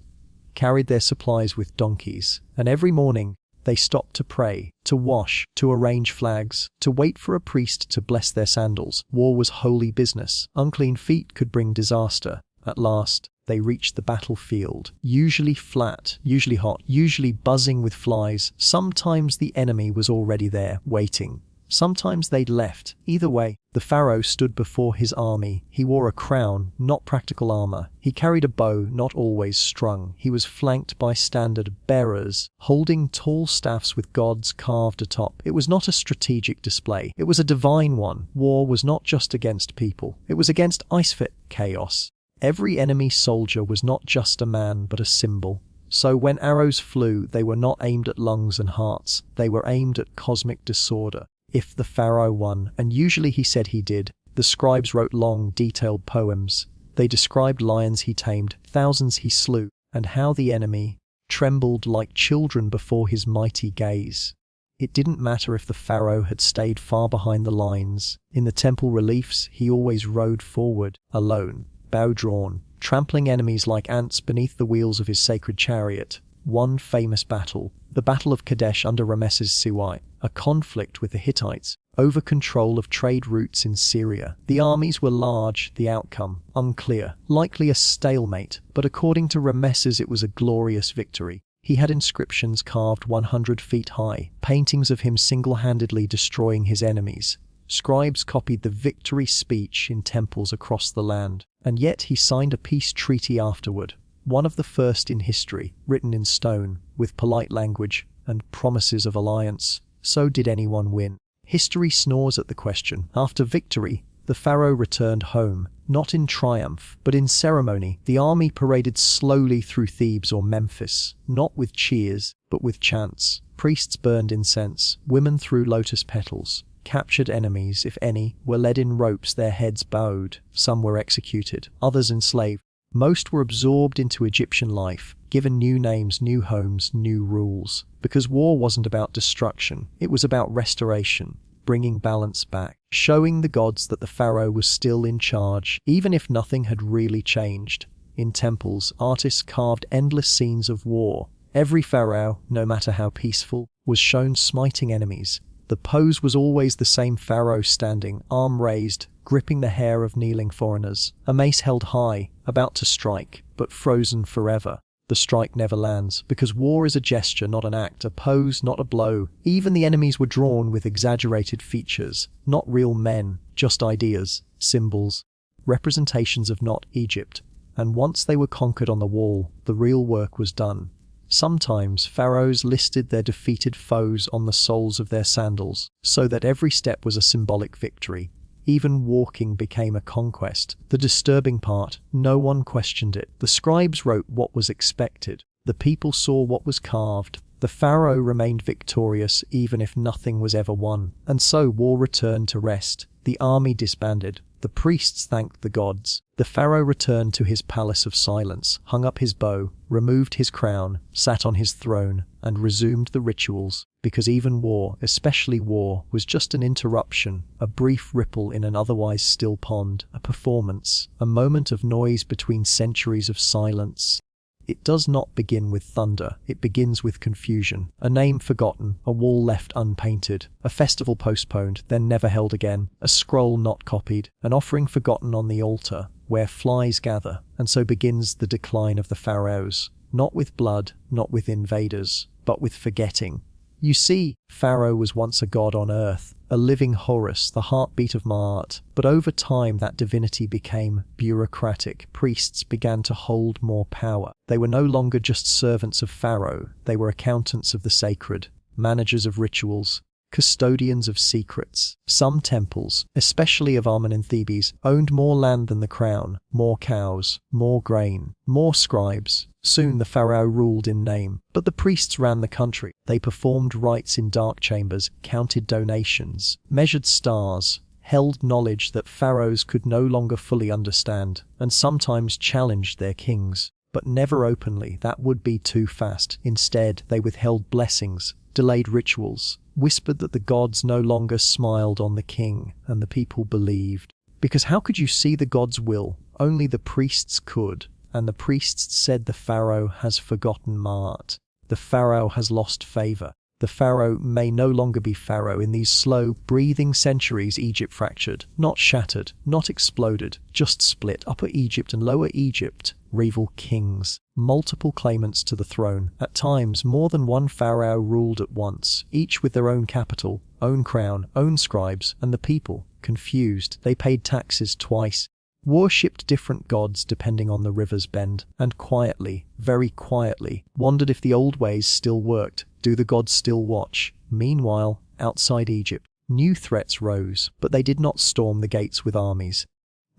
carried their supplies with donkeys, and every morning they stopped to pray, to wash, to arrange flags, to wait for a priest to bless their sandals. War was holy business. Unclean feet could bring disaster. At last, they reached the battlefield, usually flat, usually hot, usually buzzing with flies. Sometimes the enemy was already there, waiting. Sometimes they'd left. Either way, the Pharaoh stood before his army. He wore a crown, not practical armor. He carried a bow, not always strung. He was flanked by standard bearers, holding tall staffs with gods carved atop. It was not a strategic display. It was a divine one. War was not just against people. It was against ice-fit chaos. Every enemy soldier was not just a man, but a symbol. So when arrows flew, they were not aimed at lungs and hearts. They were aimed at cosmic disorder. If the Pharaoh won, and usually he said he did, the scribes wrote long, detailed poems. They described lions he tamed, thousands he slew, and how the enemy trembled like children before his mighty gaze. It didn't matter if the Pharaoh had stayed far behind the lines. In the temple reliefs, he always rode forward, alone, bow drawn, trampling enemies like ants beneath the wheels of his sacred chariot. One famous battle, the Battle of Kadesh under Ramesses II, a conflict with the Hittites over control of trade routes in Syria. The armies were large, the outcome unclear, likely a stalemate, but according to Ramesses it was a glorious victory. He had inscriptions carved 100 feet high, paintings of him single-handedly destroying his enemies. Scribes copied the victory speech in temples across the land, and yet he signed a peace treaty afterward. One of the first in history, written in stone, with polite language and promises of alliance. So did anyone win? History snores at the question. After victory, the Pharaoh returned home, not in triumph, but in ceremony. The army paraded slowly through Thebes or Memphis, not with cheers, but with chants. Priests burned incense, women threw lotus petals. Captured enemies, if any, were led in ropes, their heads bowed. Some were executed, others enslaved. Most were absorbed into Egyptian life, given new names, new homes, new rules. Because war wasn't about destruction, it was about restoration, bringing balance back, showing the gods that the Pharaoh was still in charge, even if nothing had really changed. In temples, artists carved endless scenes of war. Every pharaoh, no matter how peaceful, was shown smiting enemies. The pose was always the same: pharaoh standing, arm raised, gripping the hair of kneeling foreigners, a mace held high, about to strike, but frozen forever. The strike never lands, because war is a gesture, not an act, a pose, not a blow. Even the enemies were drawn with exaggerated features, not real men, just ideas, symbols, representations of not Egypt. And once they were conquered on the wall, the real work was done. Sometimes pharaohs listed their defeated foes on the soles of their sandals, so that every step was a symbolic victory. Even walking became a conquest. The disturbing part, no one questioned it. The scribes wrote what was expected. The people saw what was carved. The pharaoh remained victorious even if nothing was ever won. And so war returned to rest. The army disbanded. The priests thanked the gods. The pharaoh returned to his palace of silence, hung up his bow, removed his crown, sat on his throne, and resumed the rituals. Because even war, especially war, was just an interruption, a brief ripple in an otherwise still pond, a performance, a moment of noise between centuries of silence. It does not begin with thunder, it begins with confusion. A name forgotten, a wall left unpainted, a festival postponed, then never held again, a scroll not copied, an offering forgotten on the altar, where flies gather. And so begins the decline of the pharaohs. not with blood, not with invaders, but with forgetting. You see, Pharaoh was once a god on earth, a living Horus, the heartbeat of Ma'at. But over time that divinity became bureaucratic. Priests began to hold more power. They were no longer just servants of Pharaoh, they were accountants of the sacred, managers of rituals, custodians of secrets. Some temples, especially of Amun and Thebes, owned more land than the crown, more cows, more grain, more scribes. Soon the pharaoh ruled in name, but the priests ran the country. They performed rites in dark chambers, counted donations, measured stars, held knowledge that pharaohs could no longer fully understand, and sometimes challenged their kings. But never openly, that would be too fast. Instead, they withheld blessings, delayed rituals, whispered that the gods no longer smiled on the king, and the people believed. Because how could you see the gods' will? Only the priests could. And the priests said the pharaoh has forgotten Ma'at. The pharaoh has lost favor. The pharaoh may no longer be pharaoh. In these slow, breathing centuries, Egypt fractured. Not shattered, not exploded, just split. Upper Egypt and Lower Egypt, rival kings. Multiple claimants to the throne. At times, more than one pharaoh ruled at once, each with their own capital, own crown, own scribes, and the people, confused. They paid taxes twice, worshipped different gods depending on the river's bend, and quietly, very quietly, wondered if the old ways still worked. Do the gods still watch? Meanwhile, outside Egypt, new threats rose, but they did not storm the gates with armies.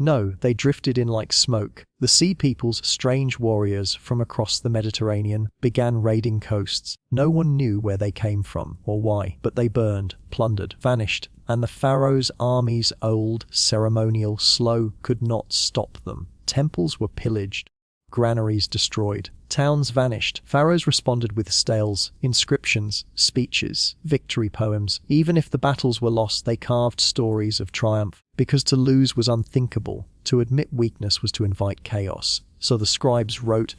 No, they drifted in like smoke. The sea peoples, strange warriors from across the Mediterranean, began raiding coasts. No one knew where they came from or why, but they burned, plundered, vanished, and the pharaoh's armies, old, ceremonial, slow, could not stop them. Temples were pillaged, granaries destroyed, towns vanished. Pharaohs responded with stales, inscriptions, speeches, victory poems. Even if the battles were lost, they carved stories of triumph, because to lose was unthinkable. To admit weakness was to invite chaos. So the scribes wrote,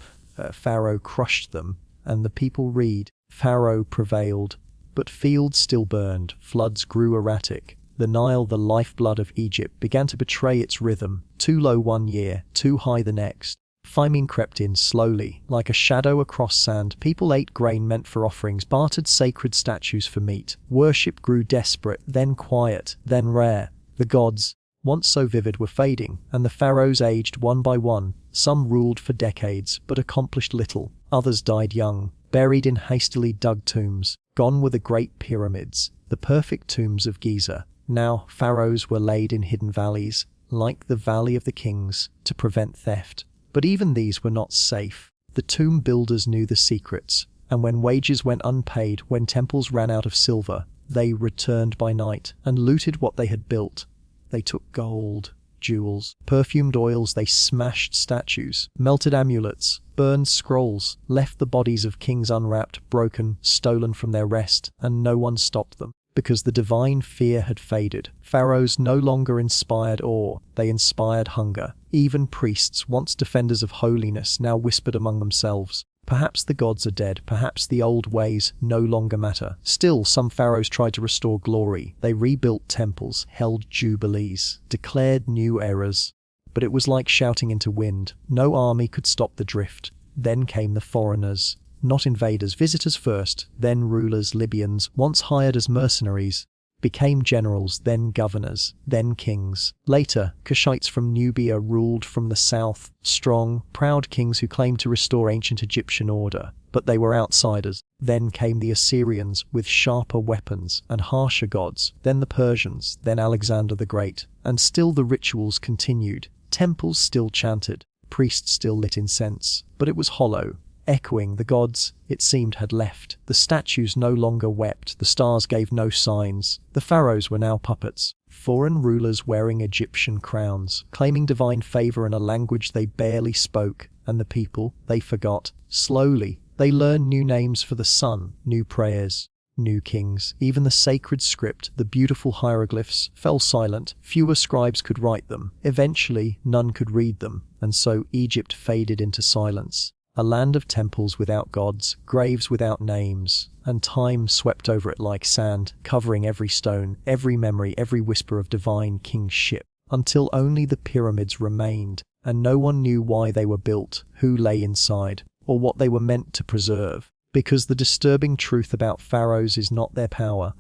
Pharaoh crushed them, and the people read, Pharaoh prevailed. But fields still burned, floods grew erratic. The Nile, the lifeblood of Egypt, began to betray its rhythm. Too low one year, too high the next. Famine crept in slowly, like a shadow across sand. People ate grain meant for offerings, bartered sacred statues for meat. Worship grew desperate, then quiet, then rare. The gods, once so vivid, were fading, and the pharaohs aged one by one. Some ruled for decades, but accomplished little. Others died young, buried in hastily dug tombs. Gone were the great pyramids, the perfect tombs of Giza. Now pharaohs were laid in hidden valleys, like the Valley of the Kings, to prevent theft. But even these were not safe. The tomb builders knew the secrets, and when wages went unpaid, when temples ran out of silver, they returned by night and looted what they had built. They took gold, jewels, perfumed oils. They smashed statues, melted amulets, burned scrolls, left the bodies of kings unwrapped, broken, stolen from their rest, and no one stopped them. Because the divine fear had faded. Pharaohs no longer inspired awe, they inspired hunger. Even priests, once defenders of holiness, now whispered among themselves, perhaps the gods are dead, perhaps the old ways no longer matter. Still, some pharaohs tried to restore glory. They rebuilt temples, held jubilees, declared new eras. But it was like shouting into wind. No army could stop the drift. Then came the foreigners. Not invaders, visitors first, then rulers. Libyans, once hired as mercenaries, became generals, then governors, then kings. Later, Cushites from Nubia ruled from the south, strong, proud kings who claimed to restore ancient Egyptian order. But they were outsiders. Then came the Assyrians, with sharper weapons and harsher gods, then the Persians, then Alexander the Great. And still the rituals continued. Temples still chanted, priests still lit incense, but it was hollow. Echoing, the gods, it seemed, had left. The statues no longer wept, the stars gave no signs. The pharaohs were now puppets, foreign rulers wearing Egyptian crowns, claiming divine favor in a language they barely spoke, and the people, they forgot. Slowly, they learned new names for the sun, new prayers, new kings. Even the sacred script, the beautiful hieroglyphs, fell silent. Fewer scribes could write them. Eventually, none could read them, and so Egypt faded into silence. A land of temples without gods, graves without names, and time swept over it like sand, covering every stone, every memory, every whisper of divine kingship, until only the pyramids remained, and no one knew why they were built, who lay inside, or what they were meant to preserve. Because the disturbing truth about pharaohs is not their power,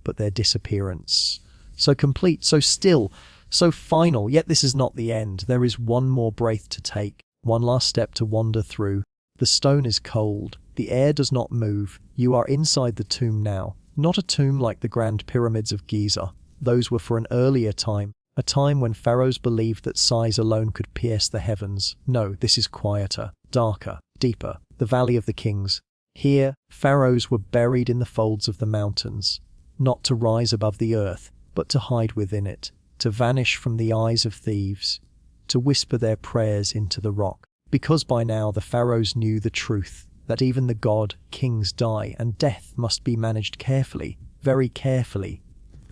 but their disappearance. So complete, so still, so final, yet this is not the end. There is one more breath to take, one last step to wander through. The stone is cold, the air does not move. You are inside the tomb now. Not a tomb like the grand pyramids of Giza. Those were for an earlier time, a time when pharaohs believed that size alone could pierce the heavens. No, this is quieter, darker, deeper, the Valley of the Kings. Here, pharaohs were buried in the folds of the mountains, not to rise above the earth, but to hide within it, to vanish from the eyes of thieves, to whisper their prayers into the rock. Because by now the pharaohs knew the truth, that even the god kings die, and death must be managed carefully, very carefully.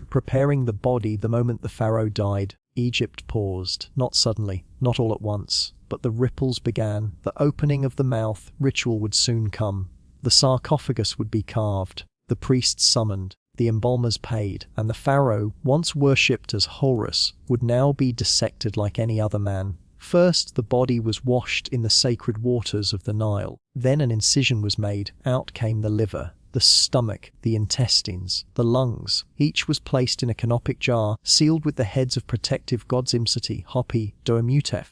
Preparing the body the moment the pharaoh died, Egypt paused, not suddenly, not all at once, but the ripples began, the opening of the mouth. Ritual would soon come. The sarcophagus would be carved, the priests summoned, the embalmers paid, and the pharaoh, once worshipped as Horus, would now be dissected like any other man. First, the body was washed in the sacred waters of the Nile. Then an incision was made. Out came the liver, the stomach, the intestines, the lungs. Each was placed in a canopic jar, sealed with the heads of protective gods Imseti, Hapi, Doemutef,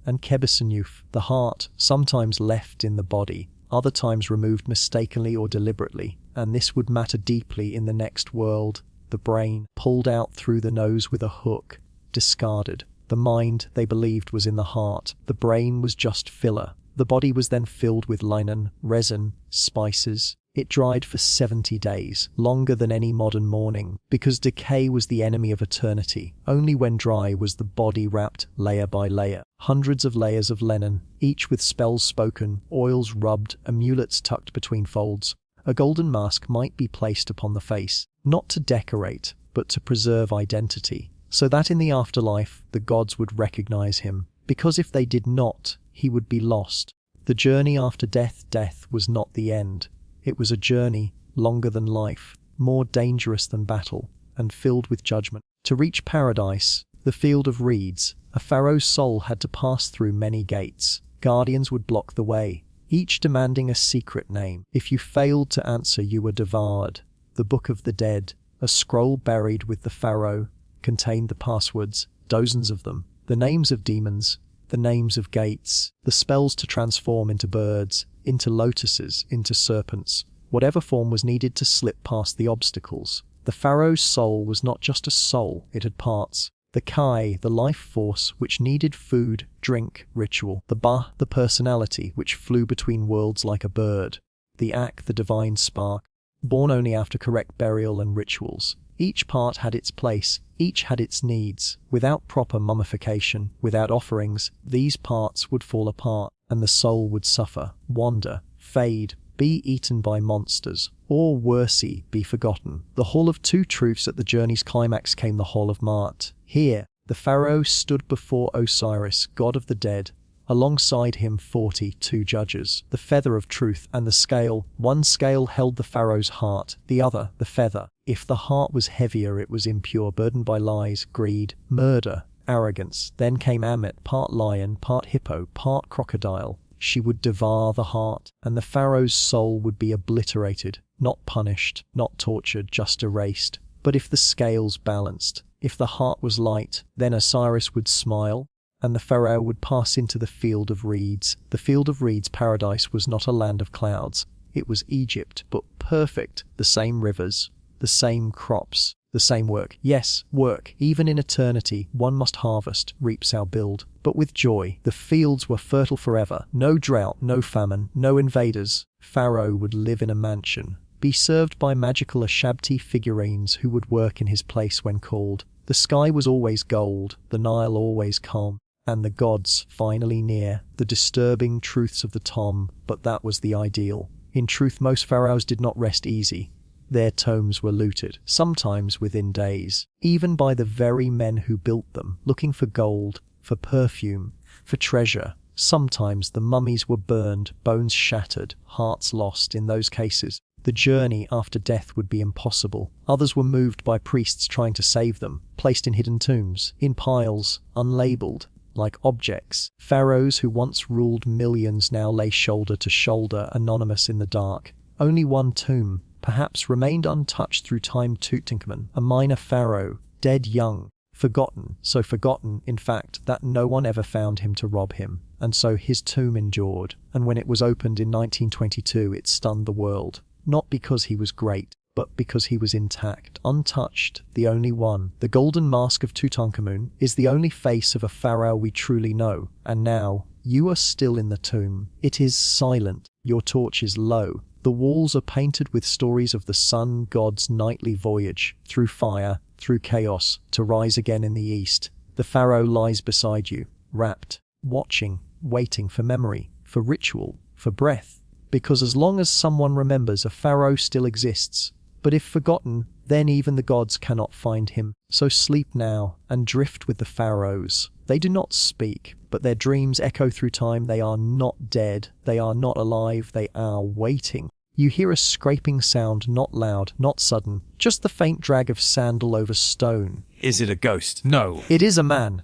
and Kebesenuf. The heart, sometimes left in the body, other times removed mistakenly or deliberately, and this would matter deeply in the next world. The brain, pulled out through the nose with a hook, discarded. The mind, they believed, was in the heart. The brain was just filler. The body was then filled with linen, resin, spices. It dried for 70 days, longer than any modern mourning, because decay was the enemy of eternity. Only when dry was the body wrapped layer by layer. Hundreds of layers of linen, each with spells spoken, oils rubbed, amulets tucked between folds. A golden mask might be placed upon the face, not to decorate, but to preserve identity, so that in the afterlife the gods would recognize him, because if they did not, he would be lost. The journey after death was not the end. It was a journey longer than life, more dangerous than battle, and filled with judgment. To reach paradise, the field of reeds, a pharaoh's soul had to pass through many gates. Guardians would block the way, each demanding a secret name. If you failed to answer, you were devoured. The Book of the Dead, a scroll buried with the pharaoh, contained the passwords, dozens of them, the names of demons, the names of gates, the spells to transform into birds, into lotuses, into serpents, whatever form was needed to slip past the obstacles. The pharaoh's soul was not just a soul, it had parts. The Kai, the life force, which needed food, drink, ritual. The Ba, the personality, which flew between worlds like a bird. The Ak, the divine spark, born only after correct burial and rituals. Each part had its place, each had its needs. Without proper mummification, without offerings, these parts would fall apart, and the soul would suffer, wander, fade, be eaten by monsters, or worsey, be forgotten. The Hall of Two Truths. At the journey's climax came the Hall of Mart. Here, the pharaoh stood before Osiris, god of the dead. Alongside him 42 judges, the feather of truth and the scale. One scale held the pharaoh's heart, the other the feather. If the heart was heavier, it was impure, burdened by lies, greed, murder, arrogance. Then came Ammit, part lion, part hippo, part crocodile. She would devour the heart, and the pharaoh's soul would be obliterated, not punished, not tortured, just erased. But if the scales balanced, if the heart was light, then Osiris would smile, and the pharaoh would pass into the field of reeds. The field of reeds, paradise, was not a land of clouds. It was Egypt, but perfect. The same rivers, the same crops, the same work. Yes, work. Even in eternity, one must harvest, reap shall build. But with joy. The fields were fertile forever. No drought, no famine, no invaders. Pharaoh would live in a mansion, be served by magical Ashabti figurines who would work in his place when called. The sky was always gold, the Nile always calm, and the gods finally near. The disturbing truths of the tomb, but that was the ideal. In truth, most pharaohs did not rest easy. Their tombs were looted, sometimes within days, even by the very men who built them, looking for gold, for perfume, for treasure. Sometimes the mummies were burned, bones shattered, hearts lost. In those cases, the journey after death would be impossible. Others were moved by priests trying to save them, placed in hidden tombs, in piles, unlabeled, like objects. Pharaohs who once ruled millions now lay shoulder to shoulder, anonymous in the dark. Only one tomb, perhaps, remained untouched through time: Tutankhamun, a minor pharaoh, dead young, forgotten, so forgotten, in fact, that no one ever found him to rob him. And so his tomb endured, and when it was opened in 1922 it stunned the world. Not because he was great, but because he was intact, untouched, the only one. The golden mask of Tutankhamun is the only face of a pharaoh we truly know. And now, you are still in the tomb. It is silent, your torch is low. The walls are painted with stories of the sun god's nightly voyage, through fire, through chaos, to rise again in the east. The pharaoh lies beside you, wrapped, watching, waiting for memory, for ritual, for breath. Because as long as someone remembers, a pharaoh still exists. But if forgotten, then even the gods cannot find him. So sleep now, and drift with the pharaohs. They do not speak, but their dreams echo through time. They are not dead, they are not alive, they are waiting. You hear a scraping sound, not loud, not sudden, just the faint drag of sandal over stone. Is it a ghost? No. It is a man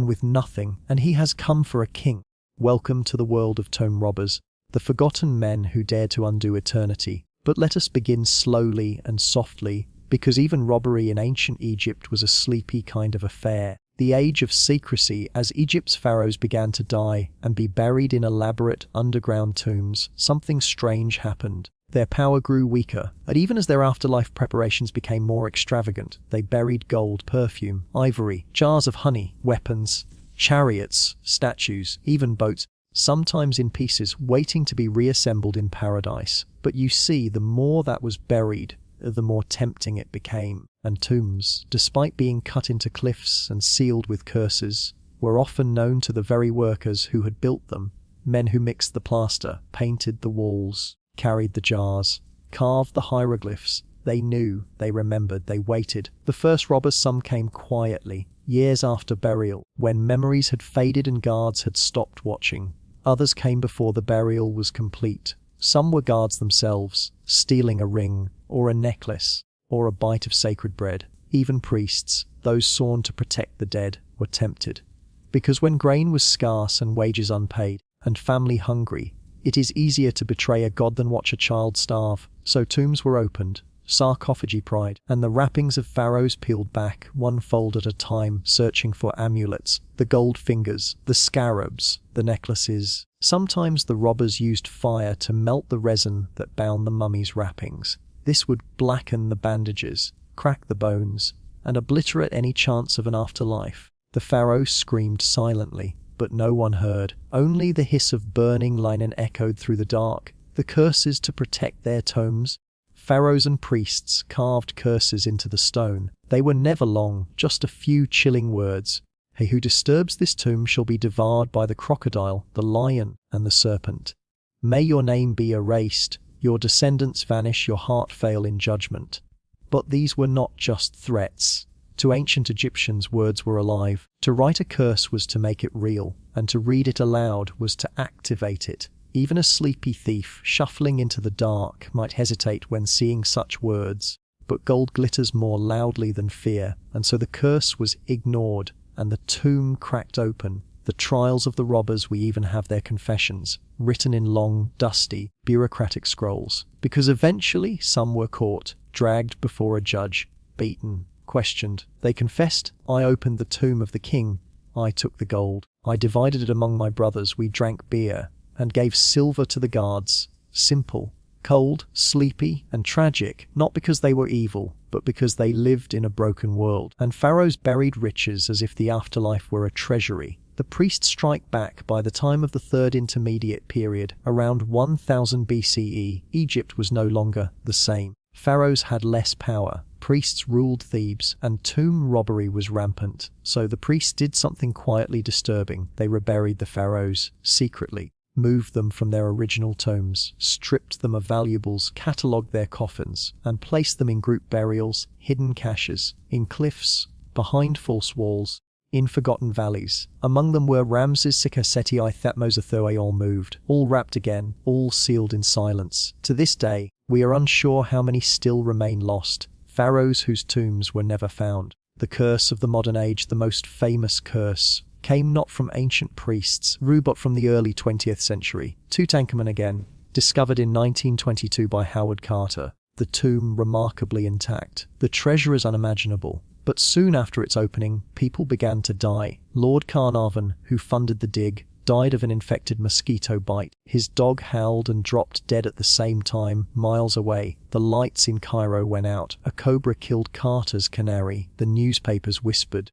with nothing, and he has come for a king. Welcome to the world of tomb robbers, the forgotten men who dare to undo eternity. But let us begin slowly and softly, because even robbery in ancient Egypt was a sleepy kind of affair. The age of secrecy, as Egypt's pharaohs began to die and be buried in elaborate underground tombs, something strange happened. Their power grew weaker, and even as their afterlife preparations became more extravagant, they buried gold, perfume, ivory, jars of honey, weapons, chariots, statues, even boats, sometimes in pieces, waiting to be reassembled in paradise. But you see, the more that was buried, the more tempting it became. And tombs, despite being cut into cliffs and sealed with curses, were often known to the very workers who had built them. Men who mixed the plaster, painted the walls, carried the jars, carved the hieroglyphs. They knew, they remembered, they waited. The first robbers, some came quietly, years after burial, when memories had faded and guards had stopped watching. Others came before the burial was complete. Some were guards themselves, stealing a ring, or a necklace, or a bite of sacred bread. Even priests, those sworn to protect the dead, were tempted. Because when grain was scarce and wages unpaid, and family hungry, it is easier to betray a god than watch a child starve. So tombs were opened, sarcophagi pried, and the wrappings of pharaohs peeled back, one fold at a time, searching for amulets, the gold fingers, the scarabs, the necklaces. Sometimes the robbers used fire to melt the resin that bound the mummy's wrappings. This would blacken the bandages, crack the bones, and obliterate any chance of an afterlife. The pharaoh screamed silently, but no one heard. Only the hiss of burning linen echoed through the dark. The curses to protect their tombs. Pharaohs and priests carved curses into the stone. They were never long, just a few chilling words. He who disturbs this tomb shall be devoured by the crocodile, the lion, and the serpent. May your name be erased, your descendants vanish, your heart fail in judgment. But these were not just threats. To ancient Egyptians, words were alive. To write a curse was to make it real, and to read it aloud was to activate it. Even a sleepy thief, shuffling into the dark, might hesitate when seeing such words. But gold glitters more loudly than fear, and so the curse was ignored, and the tomb cracked open. The trials of the robbers, we even have their confessions, written in long, dusty, bureaucratic scrolls. Because eventually some were caught, dragged before a judge, beaten, questioned. They confessed, "I opened the tomb of the king. I took the gold. I divided it among my brothers. We drank beer and gave silver to the guards." Simple, cold, sleepy, and tragic, not because they were evil, but because they lived in a broken world. And pharaohs buried riches as if the afterlife were a treasury. The priests strike back. By the time of the Third Intermediate Period, around 1000 BCE, Egypt was no longer the same. Pharaohs had less power, priests ruled Thebes, and tomb robbery was rampant. So the priests did something quietly disturbing. They reburied the pharaohs, secretly, moved them from their original tombs, stripped them of valuables, catalogued their coffins, and placed them in group burials, hidden caches, in cliffs, behind false walls, in forgotten valleys. Among them were Ramses, Seti, Thutmose, Thoe, all moved, all wrapped again, all sealed in silence. To this day, we are unsure how many still remain lost, pharaohs whose tombs were never found. The curse of the modern age, the most famous curse, came not from ancient priests, but from the early 20th century. Tutankhamun again, discovered in 1922 by Howard Carter. The tomb remarkably intact. The treasure is unimaginable. But soon after its opening, people began to die. Lord Carnarvon, who funded the dig, died of an infected mosquito bite. His dog howled and dropped dead at the same time, miles away. The lights in Cairo went out. A cobra killed Carter's canary. The newspapers whispered.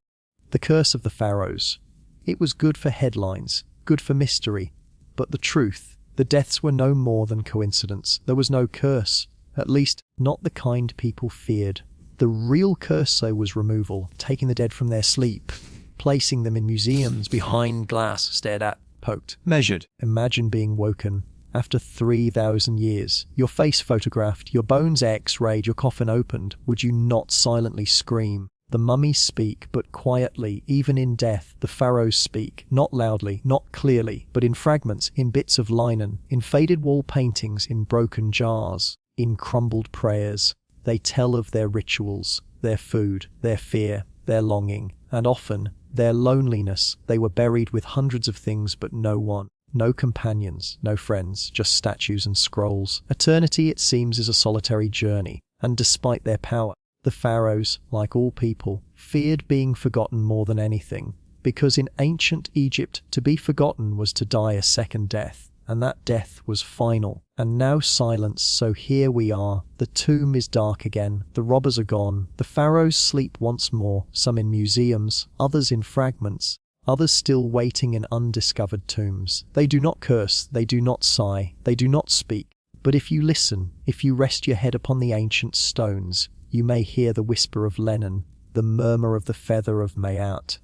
The curse of the Pharaohs. It was good for headlines, good for mystery. But the truth, the deaths were no more than coincidence. There was no curse. At least, not the kind people feared. The real curse, though, was removal, taking the dead from their sleep, placing them in museums behind glass, stared at, poked, measured. Imagine being woken after 3,000 years, your face photographed, your bones x-rayed, your coffin opened. Would you not silently scream? The mummies speak, but quietly, even in death. The pharaohs speak, not loudly, not clearly, but in fragments, in bits of linen, in faded wall paintings, in broken jars, in crumbled prayers. They tell of their rituals, their food, their fear, their longing, and often their loneliness. They were buried with hundreds of things but no one. No companions, no friends, just statues and scrolls. Eternity, it seems, is a solitary journey, and despite their power, the pharaohs, like all people, feared being forgotten more than anything, because in ancient Egypt, to be forgotten was to die a second death, and that death was final. And now silence, so here we are. The tomb is dark again, the robbers are gone, the pharaohs sleep once more, some in museums, others in fragments, others still waiting in undiscovered tombs. They do not curse, they do not sigh, they do not speak. But if you listen, if you rest your head upon the ancient stones, you may hear the whisper of Lenin, the murmur of the feather of Mayat,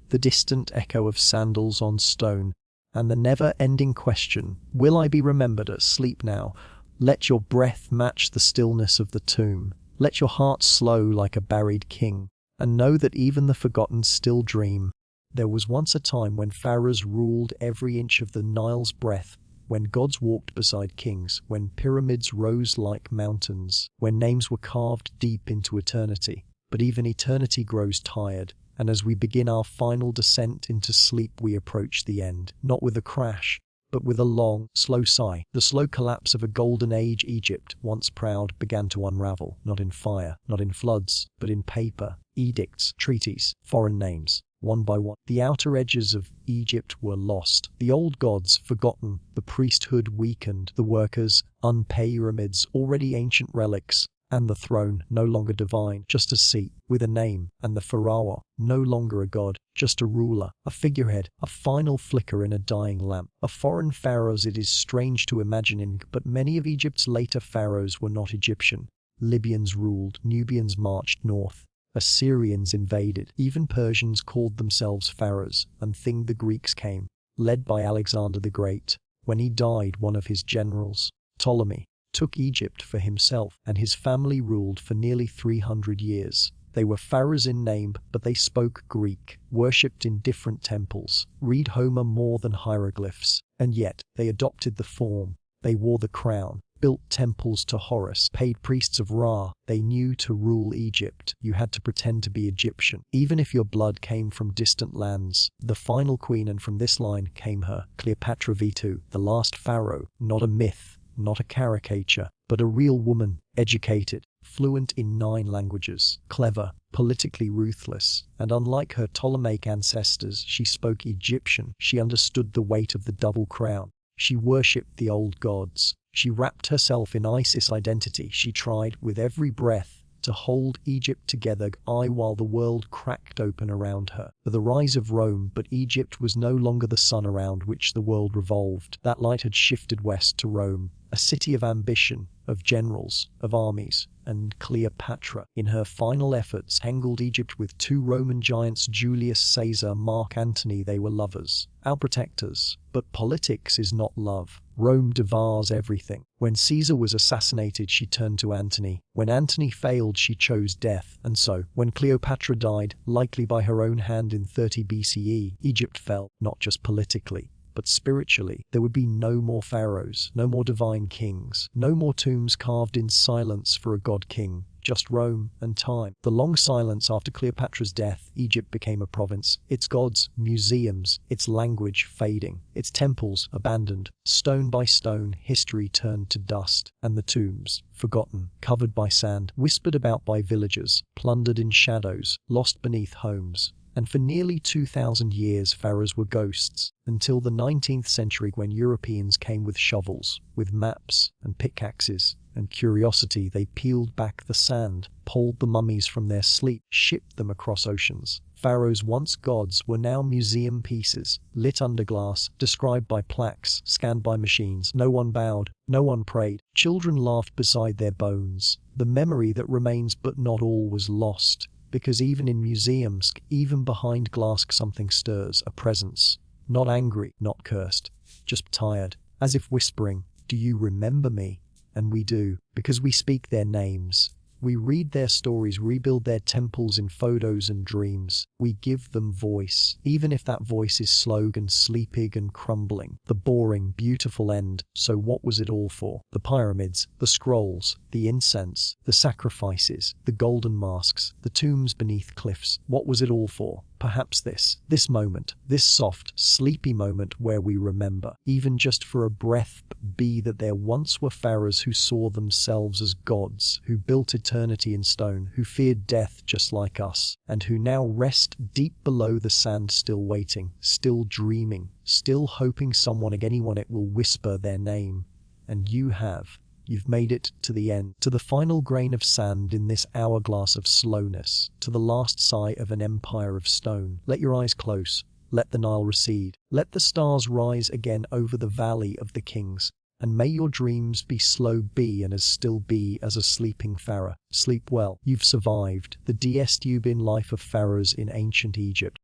the distant echo of sandals on stone, and the never-ending question, will I be remembered at sleep now? Let your breath match the stillness of the tomb. Let your heart slow like a buried king, and know that even the forgotten still dream. There was once a time when pharaohs ruled every inch of the Nile's breadth, when gods walked beside kings, when pyramids rose like mountains, when names were carved deep into eternity. But even eternity grows tired, and as we begin our final descent into sleep, we approach the end, not with a crash, but with a long, slow sigh. The slow collapse of a golden age Egypt, once proud, began to unravel, not in fire, not in floods, but in paper, edicts, treaties, foreign names. One by one, the outer edges of Egypt were lost, the old gods forgotten, the priesthood weakened, the workers, unpaid pyramids, already ancient relics, and the throne, no longer divine, just a seat with a name, and the Pharaoh, no longer a god, just a ruler, a figurehead, a final flicker in a dying lamp. A foreign pharaohs it is strange to imagine, but many of Egypt's later pharaohs were not Egyptian. Libyans ruled, Nubians marched north, Assyrians invaded, even Persians called themselves pharaohs, and the Greeks came, led by Alexander the Great. When he died, one of his generals, Ptolemy, took Egypt for himself, and his family ruled for nearly 300 years. They were pharaohs in name, but they spoke Greek, worshipped in different temples, read Homer more than hieroglyphs, and yet they adopted the form. They wore the crown, built temples to Horus, paid priests of Ra. They knew to rule Egypt, you had to pretend to be Egyptian, even if your blood came from distant lands. The final queen, and from this line came her, Cleopatra V2, the last pharaoh, not a myth, not a caricature, but a real woman, educated, fluent in 9 languages, clever, politically ruthless, and unlike her Ptolemaic ancestors, she spoke Egyptian. She understood the weight of the double crown. She worshipped the old gods. She wrapped herself in Isis identity. She tried, with every breath, to hold Egypt together while the world cracked open around her. For the rise of Rome, but Egypt was no longer the sun around which the world revolved. That light had shifted west to Rome, a city of ambition, of generals, of armies, and Cleopatra, in her final efforts, tangled Egypt with 2 Roman giants, Julius Caesar, Mark Antony. They were lovers, our protectors. But politics is not love. Rome devours everything. When Caesar was assassinated, she turned to Antony. When Antony failed, she chose death. And so, when Cleopatra died, likely by her own hand in 30 BCE, Egypt fell, not just politically, but spiritually. There would be no more pharaohs, no more divine kings, no more tombs carved in silence for a god king, just Rome and time. The long silence after Cleopatra's death, Egypt became a province. Its gods, museums, its language fading, its temples abandoned. Stone by stone, history turned to dust, and the tombs, forgotten, covered by sand, whispered about by villagers, plundered in shadows, lost beneath homes. And for nearly 2,000 years pharaohs were ghosts, until the 19th century when Europeans came with shovels, with maps and pickaxes and curiosity. They peeled back the sand, pulled the mummies from their sleep, shipped them across oceans. Pharaohs, once gods, were now museum pieces, lit under glass, described by plaques, scanned by machines. No one bowed, no one prayed. Children laughed beside their bones. The memory that remains, but not all, was lost. Because even in museums, even behind glass, something stirs, a presence. Not angry, not cursed, just tired, as if whispering, "Do you remember me?" And we do, because we speak their names. We read their stories, rebuild their temples in photos and dreams. We give them voice, even if that voice is slow and sleeping and crumbling. The boring, beautiful end. So what was it all for? The pyramids, the scrolls, the incense, the sacrifices, the golden masks, the tombs beneath cliffs. What was it all for? Perhaps this moment, this soft, sleepy moment where we remember, even just for a breath, be that there once were pharaohs who saw themselves as gods, who built eternity in stone, who feared death just like us, and who now rest deep below the sand, still waiting, still dreaming, still hoping someone, anyone, it will whisper their name. And you've made it to the end, to the final grain of sand in this hourglass of slowness, to the last sigh of an empire of stone. Let your eyes close, let the Nile recede, let the stars rise again over the valley of the kings, and may your dreams be slow, be and as still be as a sleeping pharaoh. Sleep well. You've survived the dystopian life of pharaohs in ancient Egypt.